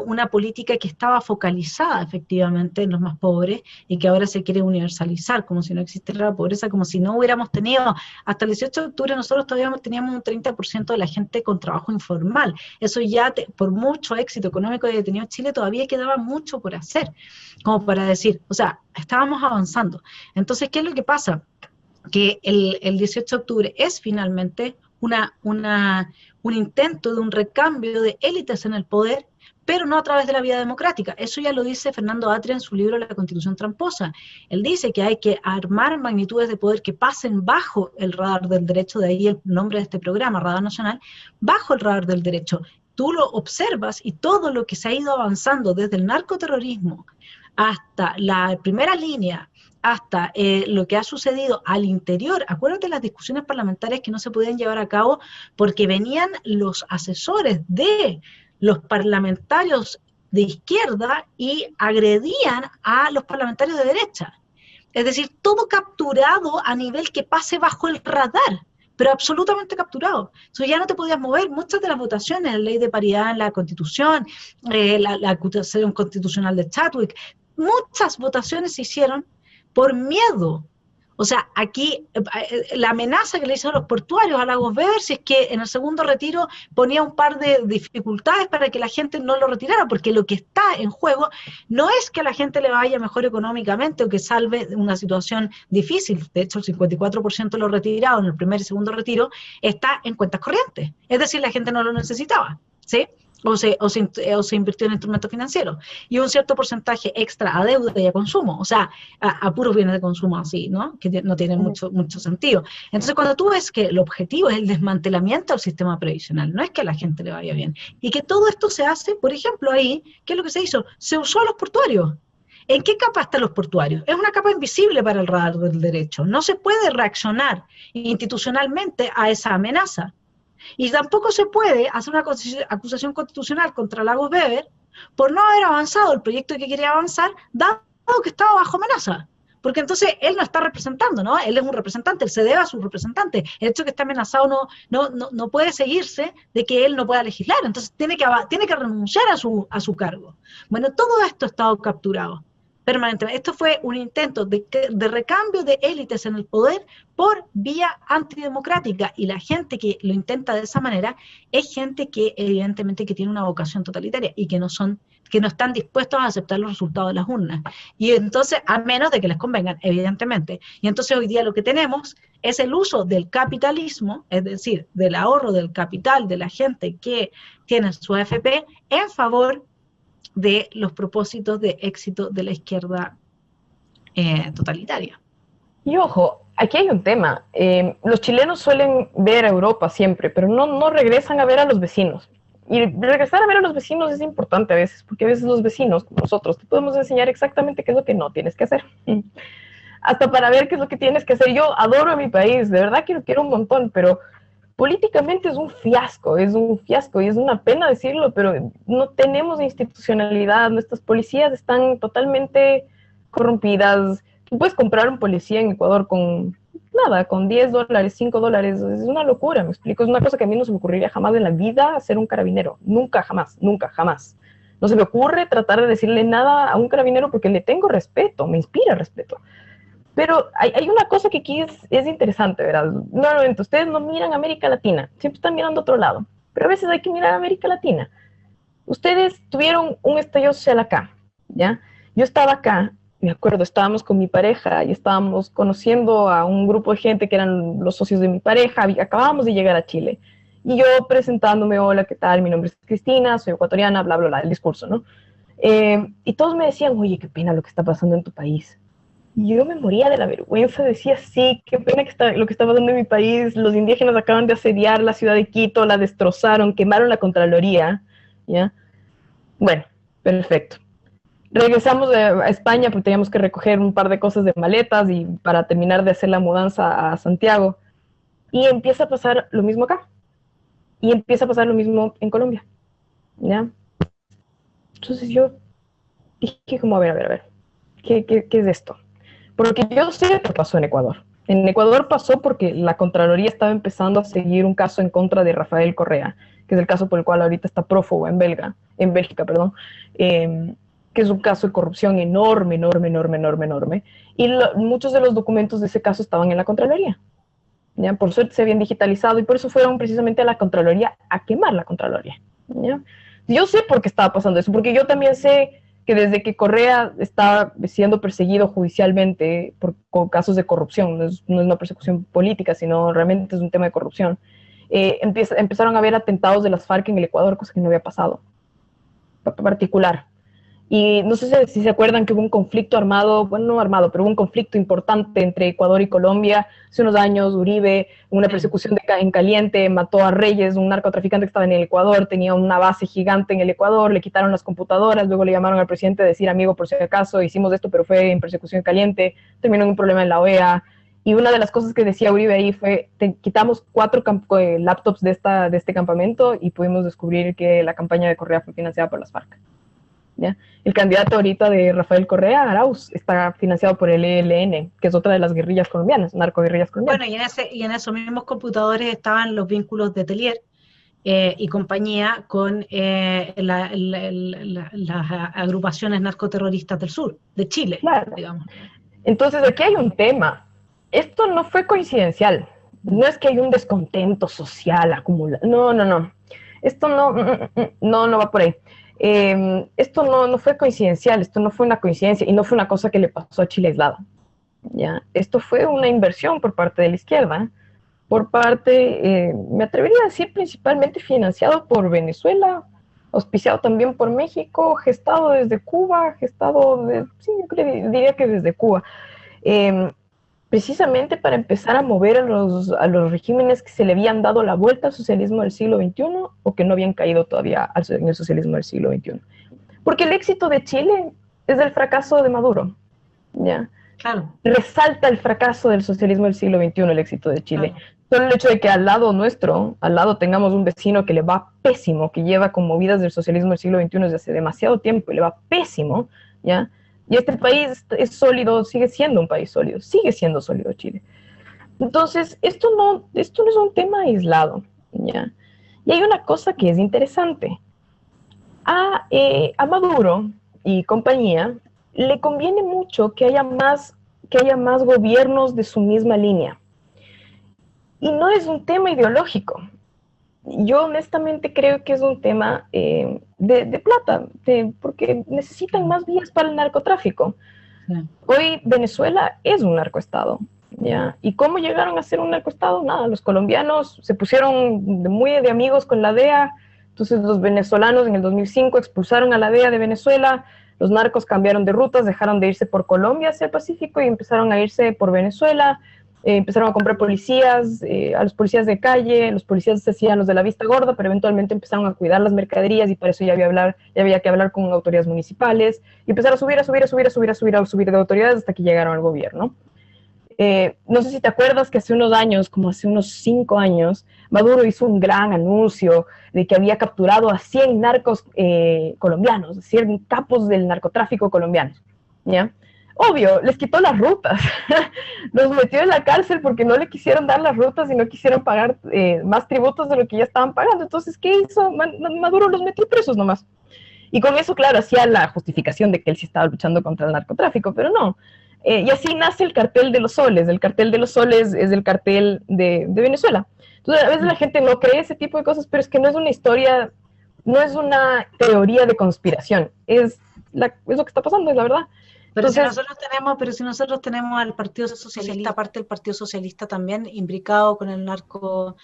una política que estaba focalizada efectivamente en los más pobres y que ahora se quiere universalizar, como si no existiera la pobreza, como si no hubiéramos tenido, hasta el 18 de octubre nosotros todavía teníamos un 30% de la gente con trabajo informal. Eso ya, por mucho éxito económico que haya tenido Chile, todavía quedaba mucho por hacer, como para decir, o sea, estábamos avanzando. Entonces, ¿qué es lo que pasa? Que el 18 de octubre es finalmente un intento de un recambio de élites en el poder, pero no a través de la vía democrática. Eso ya lo dice Fernando Atria en su libro La Constitución Tramposa. Él dice que hay que armar magnitudes de poder que pasen bajo el radar del derecho, de ahí el nombre de este programa, Radar Nacional, bajo el radar del derecho. Tú lo observas y todo lo que se ha ido avanzando desde el narcoterrorismo hasta la primera línea, hasta lo que ha sucedido al interior. Acuérdate de las discusiones parlamentarias que no se podían llevar a cabo porque venían los asesores de los parlamentarios de izquierda y agredían a los parlamentarios de derecha. Es decir, todo capturado a nivel que pase bajo el radar, pero absolutamente capturado. Entonces ya no te podías mover. Muchas de las votaciones, la ley de paridad en la Constitución, la acusación constitucional de Chadwick, muchas votaciones se hicieron por miedo. O sea, aquí la amenaza que le hicieron los portuarios a Lagos Weber, si es que en el segundo retiro ponía un par de dificultades para que la gente no lo retirara, porque lo que está en juego no es que a la gente le vaya mejor económicamente o que salve una situación difícil. De hecho, el 54% de los retirados en el primer y segundo retiro está en cuentas corrientes. Es decir, la gente no lo necesitaba, ¿sí? O se invirtió en instrumentos financieros, y un cierto porcentaje extra a deuda y a consumo, o sea, a puros bienes de consumo así, ¿no? Que no tienen mucho sentido. Entonces, cuando tú ves que el objetivo es el desmantelamiento del sistema previsional, no es que a la gente le vaya bien, y que todo esto se hace, por ejemplo, ahí, ¿qué es lo que se hizo? Se usó a los portuarios. ¿En qué capa están los portuarios? Es una capa invisible para el radar del derecho. No se puede reaccionar institucionalmente a esa amenaza. Y tampoco se puede hacer una acusación constitucional contra Lagos Weber por no haber avanzado el proyecto que quería avanzar, dado que estaba bajo amenaza. Porque entonces él no está representando, ¿no? Él es un representante, él se debe a su representante. El hecho de que está amenazado no puede seguirse de que él no pueda legislar. Entonces tiene que renunciar a su cargo. Bueno, todo esto ha estado capturado permanentemente. Esto fue un intento de recambio de élites en el poder por vía antidemocrática, y la gente que lo intenta de esa manera es gente que evidentemente que tiene una vocación totalitaria y que no están dispuestos a aceptar los resultados de las urnas, y entonces, a menos de que les convengan, evidentemente. Y entonces hoy día lo que tenemos es el uso del capitalismo, es decir, del ahorro del capital de la gente que tiene su AFP en favor de los propósitos de éxito de la izquierda totalitaria. Y ojo, aquí hay un tema. Los chilenos suelen ver a Europa siempre, pero no regresan a ver a los vecinos. Y regresar a ver a los vecinos es importante a veces, porque a veces los vecinos, como nosotros, te podemos enseñar exactamente qué es lo que no tienes que hacer. Hasta para ver qué es lo que tienes que hacer. Yo adoro a mi país, de verdad que lo quiero un montón, pero políticamente es un fiasco y es una pena decirlo, pero no tenemos institucionalidad, nuestras policías están totalmente corrompidas. Tú puedes comprar un policía en Ecuador con nada, con $10, $5, es una locura, me explico, es una cosa que a mí no se me ocurriría jamás en la vida ser un carabinero, nunca, jamás, nunca, jamás. No se me ocurre tratar de decirle nada a un carabinero porque le tengo respeto, me inspira respeto. Pero hay una cosa que aquí es interesante, ¿verdad? Normalmente ustedes no miran América Latina, siempre están mirando a otro lado, pero a veces hay que mirar a América Latina. Ustedes tuvieron un estallido social acá, ¿ya? Yo estaba acá, me acuerdo, estábamos con mi pareja y estábamos conociendo a un grupo de gente que eran los socios de mi pareja, acabábamos de llegar a Chile. Y yo presentándome, hola, ¿qué tal? Mi nombre es Cristina, soy ecuatoriana, bla, bla, bla, el discurso, ¿no? Y todos me decían, oye, qué pena lo que está pasando en tu país. Y yo me moría de la vergüenza, decía, sí, qué pena lo que está pasando en mi país, los indígenas acaban de asediar la ciudad de Quito, la destrozaron, quemaron la Contraloría, ¿ya? Bueno, perfecto. Regresamos a España porque teníamos que recoger un par de cosas de maletas y para terminar de hacer la mudanza a Santiago. Y empieza a pasar lo mismo acá. Y empieza a pasar lo mismo en Colombia, ¿ya? Entonces yo dije como, a ver, ¿qué es esto? Porque yo sé lo que pasó en Ecuador. En Ecuador pasó porque la Contraloría estaba empezando a seguir un caso en contra de Rafael Correa, que es el caso por el cual ahorita está prófugo en Bélgica, que es un caso de corrupción enorme. Y muchos de los documentos de ese caso estaban en la Contraloría. ¿Ya? Por suerte se habían digitalizado y por eso fueron precisamente a la Contraloría a quemar la Contraloría. ¿Ya? Yo sé por qué estaba pasando eso, porque yo también sé que desde que Correa está siendo perseguido judicialmente con casos de corrupción, no es una persecución política, sino realmente es un tema de corrupción, empezaron a haber atentados de las FARC en el Ecuador, cosa que no había pasado, particular. Y no sé si se acuerdan que hubo un conflicto armado, bueno, no armado, pero hubo un conflicto importante entre Ecuador y Colombia hace unos años. Uribe, una persecución en caliente, mató a Reyes, un narcotraficante que estaba en el Ecuador, tenía una base gigante en el Ecuador, le quitaron las computadoras, luego le llamaron al presidente a decir, amigo, por si acaso, hicimos esto, pero fue en persecución caliente, terminó en un problema en la OEA. Y una de las cosas que decía Uribe ahí fue, quitamos 4 laptops de este campamento y pudimos descubrir que la campaña de Correa fue financiada por las FARC. ¿Ya? El candidato ahorita de Rafael Correa, Arauz, está financiado por el ELN, que es otra de las guerrillas colombianas, narcoguerrillas colombianas. Bueno, y en esos mismos computadores estaban los vínculos de Telier y compañía con las agrupaciones narcoterroristas del sur, de Chile, claro. Digamos. Entonces aquí hay un tema. Esto no fue coincidencial. No es que hay un descontento social acumulado. No. Esto no va por ahí. Esto no fue coincidencial, esto no fue una coincidencia y no fue una cosa que le pasó a Chile aislado. ¿Ya? Esto fue una inversión por parte de la izquierda, por parte, me atrevería a decir, principalmente financiado por Venezuela, auspiciado también por México, gestado desde Cuba, sí, yo diría que desde Cuba. Precisamente para empezar a mover a los regímenes que se le habían dado la vuelta al socialismo del siglo XXI o que no habían caído todavía en el socialismo del siglo XXI. Porque el éxito de Chile es el fracaso de Maduro. ¿Ya? Claro. Resalta el fracaso del socialismo del siglo XXI, el éxito de Chile. Claro. Solo el hecho de que al lado tengamos un vecino que le va pésimo, que lleva con movidas del socialismo del siglo XXI desde hace demasiado tiempo y le va pésimo, ¿ya? Y este país es sólido, sigue siendo un país sólido, sigue siendo sólido Chile. Entonces, esto no es un tema aislado, ¿ya? Y hay una cosa que es interesante. A Maduro y compañía le conviene mucho que haya más gobiernos de su misma línea. Y no es un tema ideológico. Yo honestamente creo que es un tema de plata, porque necesitan más vías para el narcotráfico. Sí. Hoy Venezuela es un narcoestado, ¿ya? ¿Y cómo llegaron a ser un narcoestado? Nada, los colombianos se pusieron muy de amigos con la DEA, entonces los venezolanos en el 2005 expulsaron a la DEA de Venezuela, los narcos cambiaron de rutas, dejaron de irse por Colombia hacia el Pacífico y empezaron a irse por Venezuela. empezaron a comprar policías, a los policías de calle, los policías se hacían los de la vista gorda, pero eventualmente empezaron a cuidar las mercaderías y para eso ya había que hablar con autoridades municipales y empezar a subir de autoridades hasta que llegaron al gobierno. No sé si te acuerdas que hace unos años, como hace unos 5 años, Maduro hizo un gran anuncio de que había capturado a 100 narcos colombianos, 100 capos del narcotráfico colombiano, ¿ya? Obvio, les quitó las rutas, los metió en la cárcel porque no le quisieron dar las rutas y no quisieron pagar más tributos de lo que ya estaban pagando. Entonces, ¿qué hizo? Maduro los metió presos nomás. Y con eso, claro, hacía la justificación de que él sí estaba luchando contra el narcotráfico, pero no. Y así nace el cartel de los soles. El cartel de los soles es el cartel de Venezuela. Entonces, a veces la gente no cree ese tipo de cosas, pero es que no es una historia, no es una teoría de conspiración. Es lo que está pasando, es la verdad. Pero Entonces, si nosotros tenemos al Partido Socialista, aparte del Partido Socialista también imbricado con el narco,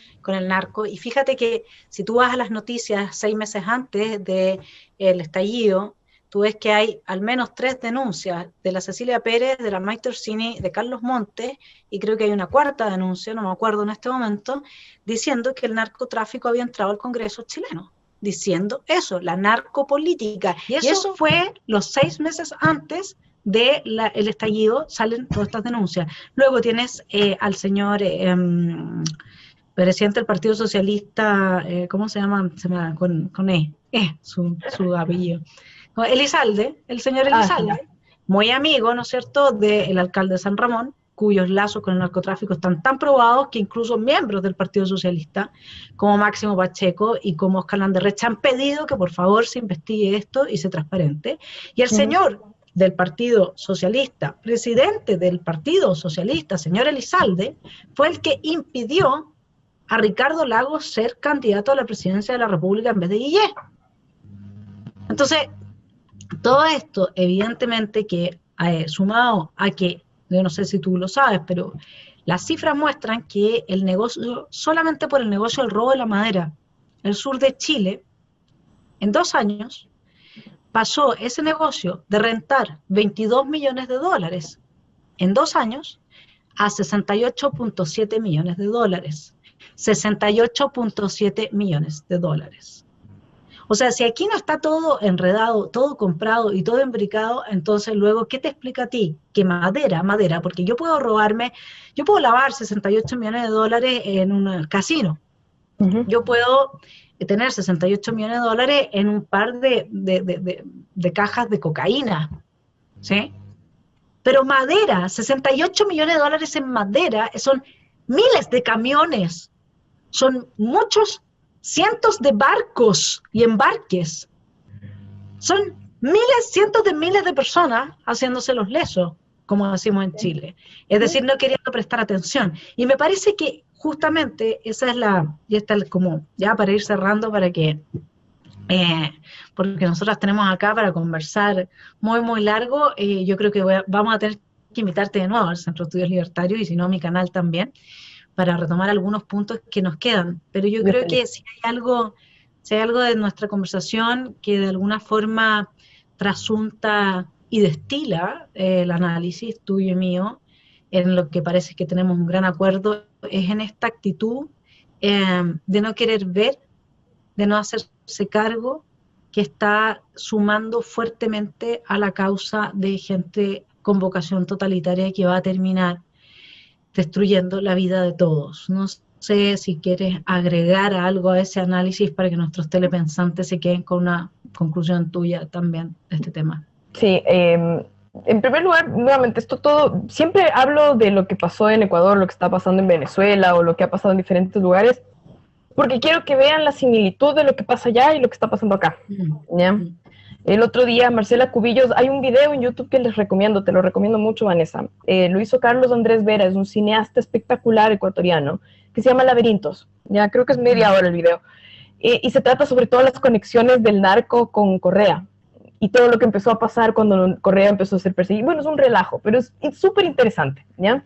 y fíjate que si tú vas a las noticias 6 meses antes del estallido, tú ves que hay al menos 3 denuncias de la Cecilia Pérez, de la Maite Orsini, de Carlos Montes, y creo que hay una 4ª denuncia, no me acuerdo en este momento, diciendo que el narcotráfico había entrado al Congreso chileno, diciendo eso, la narcopolítica. Y eso fue los 6 meses antes del estallido, salen todas estas denuncias. Luego tienes al señor presidente del Partido Socialista, ¿cómo se llama? Con su apellido. Elizalde, el señor Elizalde, muy amigo, ¿no es cierto?, del alcalde de San Ramón, cuyos lazos con el narcotráfico están tan probados que incluso miembros del Partido Socialista, como Máximo Pacheco y como Oscar Landerrecha, han pedido que por favor se investigue esto y se transparente. Y el señor del Partido Socialista, presidente del Partido Socialista, señor Elizalde, fue el que impidió a Ricardo Lagos ser candidato a la presidencia de la República en vez de Guillé. Entonces, todo esto, evidentemente que sumado a que, yo no sé si tú lo sabes, pero las cifras muestran que el negocio, solamente por el negocio del robo de la madera, el sur de Chile, en 2 años, pasó ese negocio de rentar $22 millones en 2 años a $68.7 millones. 68.7 millones de dólares. O sea, si aquí no está todo enredado, todo comprado y todo imbricado, entonces luego, ¿qué te explica a ti? Que madera, porque yo puedo lavar $68 millones en un casino. Yo puedo tener $68 millones en un par de cajas de cocaína, ¿sí? Pero madera, $68 millones en madera, son miles de camiones, son muchos cientos de barcos y embarques, son cientos de miles de personas haciéndose los lesos, como decimos en Chile, es decir, no queriendo prestar atención. Y me parece que justamente esa es como ya para ir cerrando, para que porque nosotras tenemos acá para conversar muy muy largo, yo creo que vamos a tener que invitarte de nuevo al Centro de Estudios Libertarios, y si no a mi canal también, para retomar algunos puntos que nos quedan. Pero yo creo que si hay algo de nuestra conversación que de alguna forma trasunta y destila el análisis tuyo y mío, en lo que parece que tenemos un gran acuerdo, es en esta actitud de no querer ver, de no hacerse cargo, que está sumando fuertemente a la causa de gente con vocación totalitaria que va a terminar destruyendo la vida de todos. No sé si quieres agregar algo a ese análisis para que nuestros telepensantes se queden con una conclusión tuya también de este tema. Sí, en primer lugar, nuevamente, esto todo, siempre hablo de lo que pasó en Ecuador, lo que está pasando en Venezuela o lo que ha pasado en diferentes lugares, porque quiero que vean la similitud de lo que pasa allá y lo que está pasando acá, ¿ya? El otro día, Marcela Cubillos, hay un video en YouTube que les recomiendo, te lo recomiendo mucho, Vanessa. Lo hizo Carlos Andrés Vera, es un cineasta espectacular ecuatoriano, que se llama Laberintos. Ya creo que es media hora el video. Y se trata sobre todo las conexiones del narco con Correa y todo lo que empezó a pasar cuando Correa empezó a ser perseguido. Bueno, es un relajo, pero es súper interesante, ¿ya?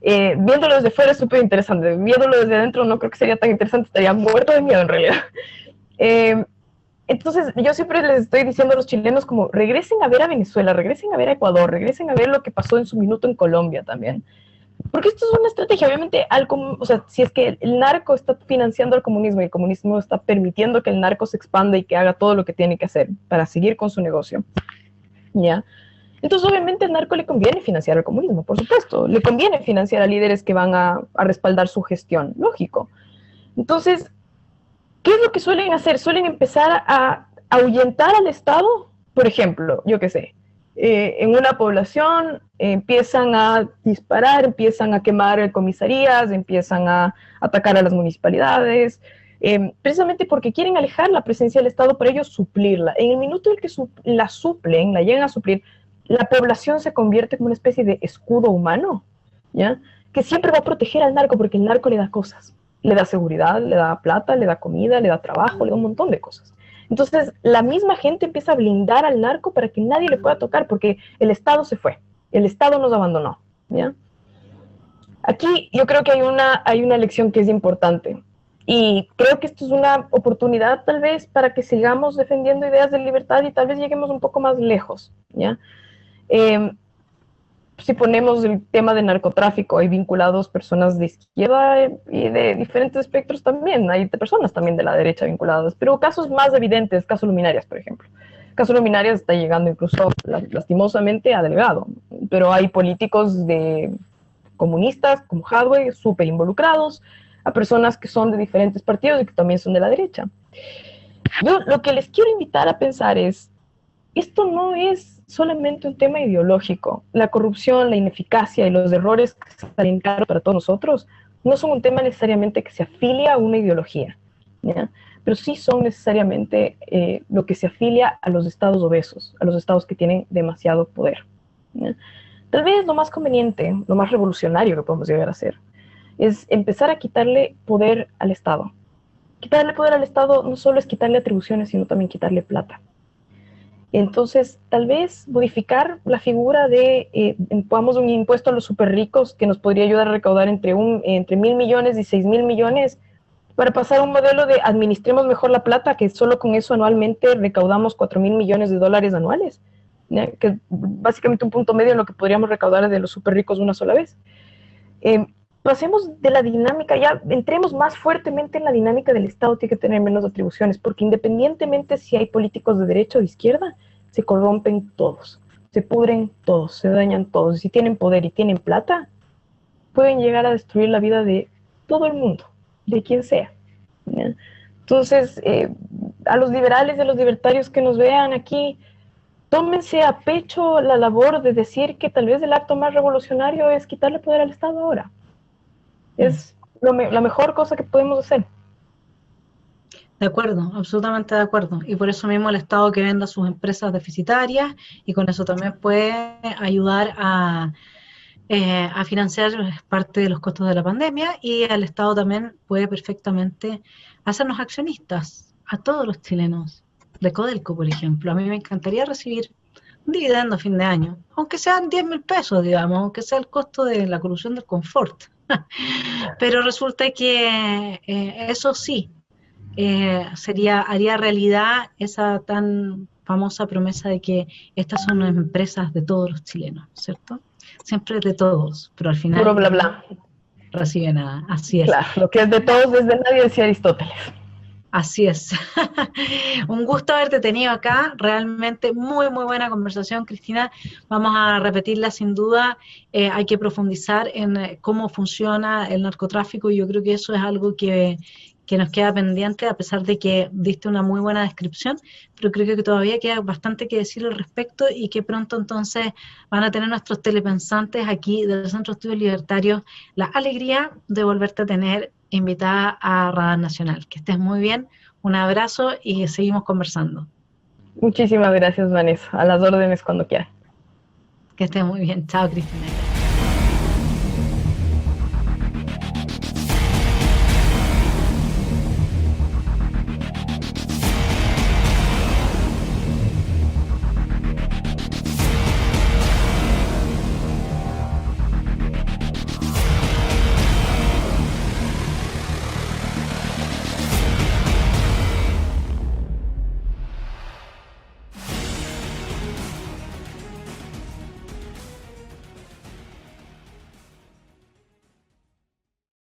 Viéndolo desde fuera es súper interesante. Viéndolo desde adentro no creo que sería tan interesante, estaría muerto de miedo en realidad. Entonces, yo siempre les estoy diciendo a los chilenos como, regresen a ver a Venezuela, regresen a ver a Ecuador, regresen a ver lo que pasó en su minuto en Colombia también. Porque esto es una estrategia, obviamente, o sea, si es que el narco está financiando al comunismo y el comunismo está permitiendo que el narco se expanda y que haga todo lo que tiene que hacer para seguir con su negocio, ¿ya? Entonces, obviamente, al narco le conviene financiar al comunismo, por supuesto. Le conviene financiar a líderes que van a respaldar su gestión, lógico. Entonces, ¿qué es lo que suelen hacer? Suelen empezar a ahuyentar al Estado, por ejemplo, yo qué sé, en una población empiezan a disparar, empiezan a quemar comisarías, empiezan a atacar a las municipalidades, precisamente porque quieren alejar la presencia del Estado para ellos suplirla. En el minuto en que la suplen, la llegan a suplir, la población se convierte como una especie de escudo humano, ¿ya? Que siempre va a proteger al narco porque el narco le da cosas. Le da seguridad, le da plata, le da comida, le da trabajo, le da un montón de cosas. Entonces, la misma gente empieza a blindar al narco para que nadie le pueda tocar, porque el Estado se fue, el Estado nos abandonó, ¿ya? Aquí yo creo que hay una lección que es importante, y creo que esto es una oportunidad tal vez para que sigamos defendiendo ideas de libertad y tal vez lleguemos un poco más lejos, ¿ya? Si ponemos el tema de narcotráfico, hay vinculados personas de izquierda y de diferentes espectros también, hay personas también de la derecha vinculadas, pero casos más evidentes, caso Luminarias, por ejemplo. Caso Luminarias está llegando incluso lastimosamente a delegado, pero hay políticos comunistas como Hadwe súper involucrados, a personas que son de diferentes partidos y que también son de la derecha. Yo lo que les quiero invitar a pensar es, esto no es solamente un tema ideológico. La corrupción, la ineficacia y los errores que salen caros para todos nosotros no son un tema necesariamente que se afilia a una ideología, ¿ya? Pero sí son necesariamente lo que se afilia a los estados obesos, a los estados que tienen demasiado poder, ¿ya? Tal vez lo más conveniente, lo más revolucionario que podemos llegar a hacer, es empezar a quitarle poder al Estado. Quitarle poder al Estado no solo es quitarle atribuciones, sino también quitarle plata. Entonces, tal vez modificar la figura de, pongamos un impuesto a los súper ricos que nos podría ayudar a recaudar entre 1.000 millones y 6.000 millones, para pasar a un modelo de administremos mejor la plata, que solo con eso anualmente recaudamos 4.000 millones de dólares anuales, ¿ya? Que es básicamente un punto medio en lo que podríamos recaudar de los súper ricos una sola vez. Pasemos de la dinámica, ya entremos más fuertemente en la dinámica del Estado, tiene que tener menos atribuciones, porque independientemente si hay políticos de derecha o de izquierda, se corrompen todos, se pudren todos, se dañan todos, y si tienen poder y tienen plata, pueden llegar a destruir la vida de todo el mundo, de quien sea, ¿ya? Entonces, a los liberales y a los libertarios que nos vean aquí, tómense a pecho la labor de decir que tal vez el acto más revolucionario es quitarle poder al Estado ahora. Es la mejor cosa que podemos hacer. De acuerdo, absolutamente de acuerdo. Y por eso mismo el Estado que venda sus empresas deficitarias y con eso también puede ayudar a financiar parte de los costos de la pandemia, y el Estado también puede perfectamente hacernos accionistas a todos los chilenos. De Codelco, por ejemplo. A mí me encantaría recibir un dividendo a fin de año, aunque sean 10.000 pesos, digamos, aunque sea el costo de la colusión del confort. Pero resulta que eso sí, haría realidad esa tan famosa promesa de que estas son las empresas de todos los chilenos, ¿cierto? Siempre es de todos, pero al final puro bla bla. No recibe nada, así es. Claro, lo que es de todos es de nadie, decía Aristóteles. Así es. Un gusto haberte tenido acá, realmente muy muy buena conversación, Cristina. Vamos a repetirla sin duda. Hay que profundizar en cómo funciona el narcotráfico, y yo creo que eso es algo que nos queda pendiente, a pesar de que diste una muy buena descripción, pero creo que todavía queda bastante que decir al respecto, y que pronto entonces van a tener nuestros telepensantes aquí del Centro de Estudios Libertarios la alegría de volverte a tener invitada a Radar Nacional. Que estés muy bien, un abrazo y seguimos conversando. Muchísimas gracias, Vanessa. A las órdenes cuando quieran. Que estés muy bien. Chao, Cristina.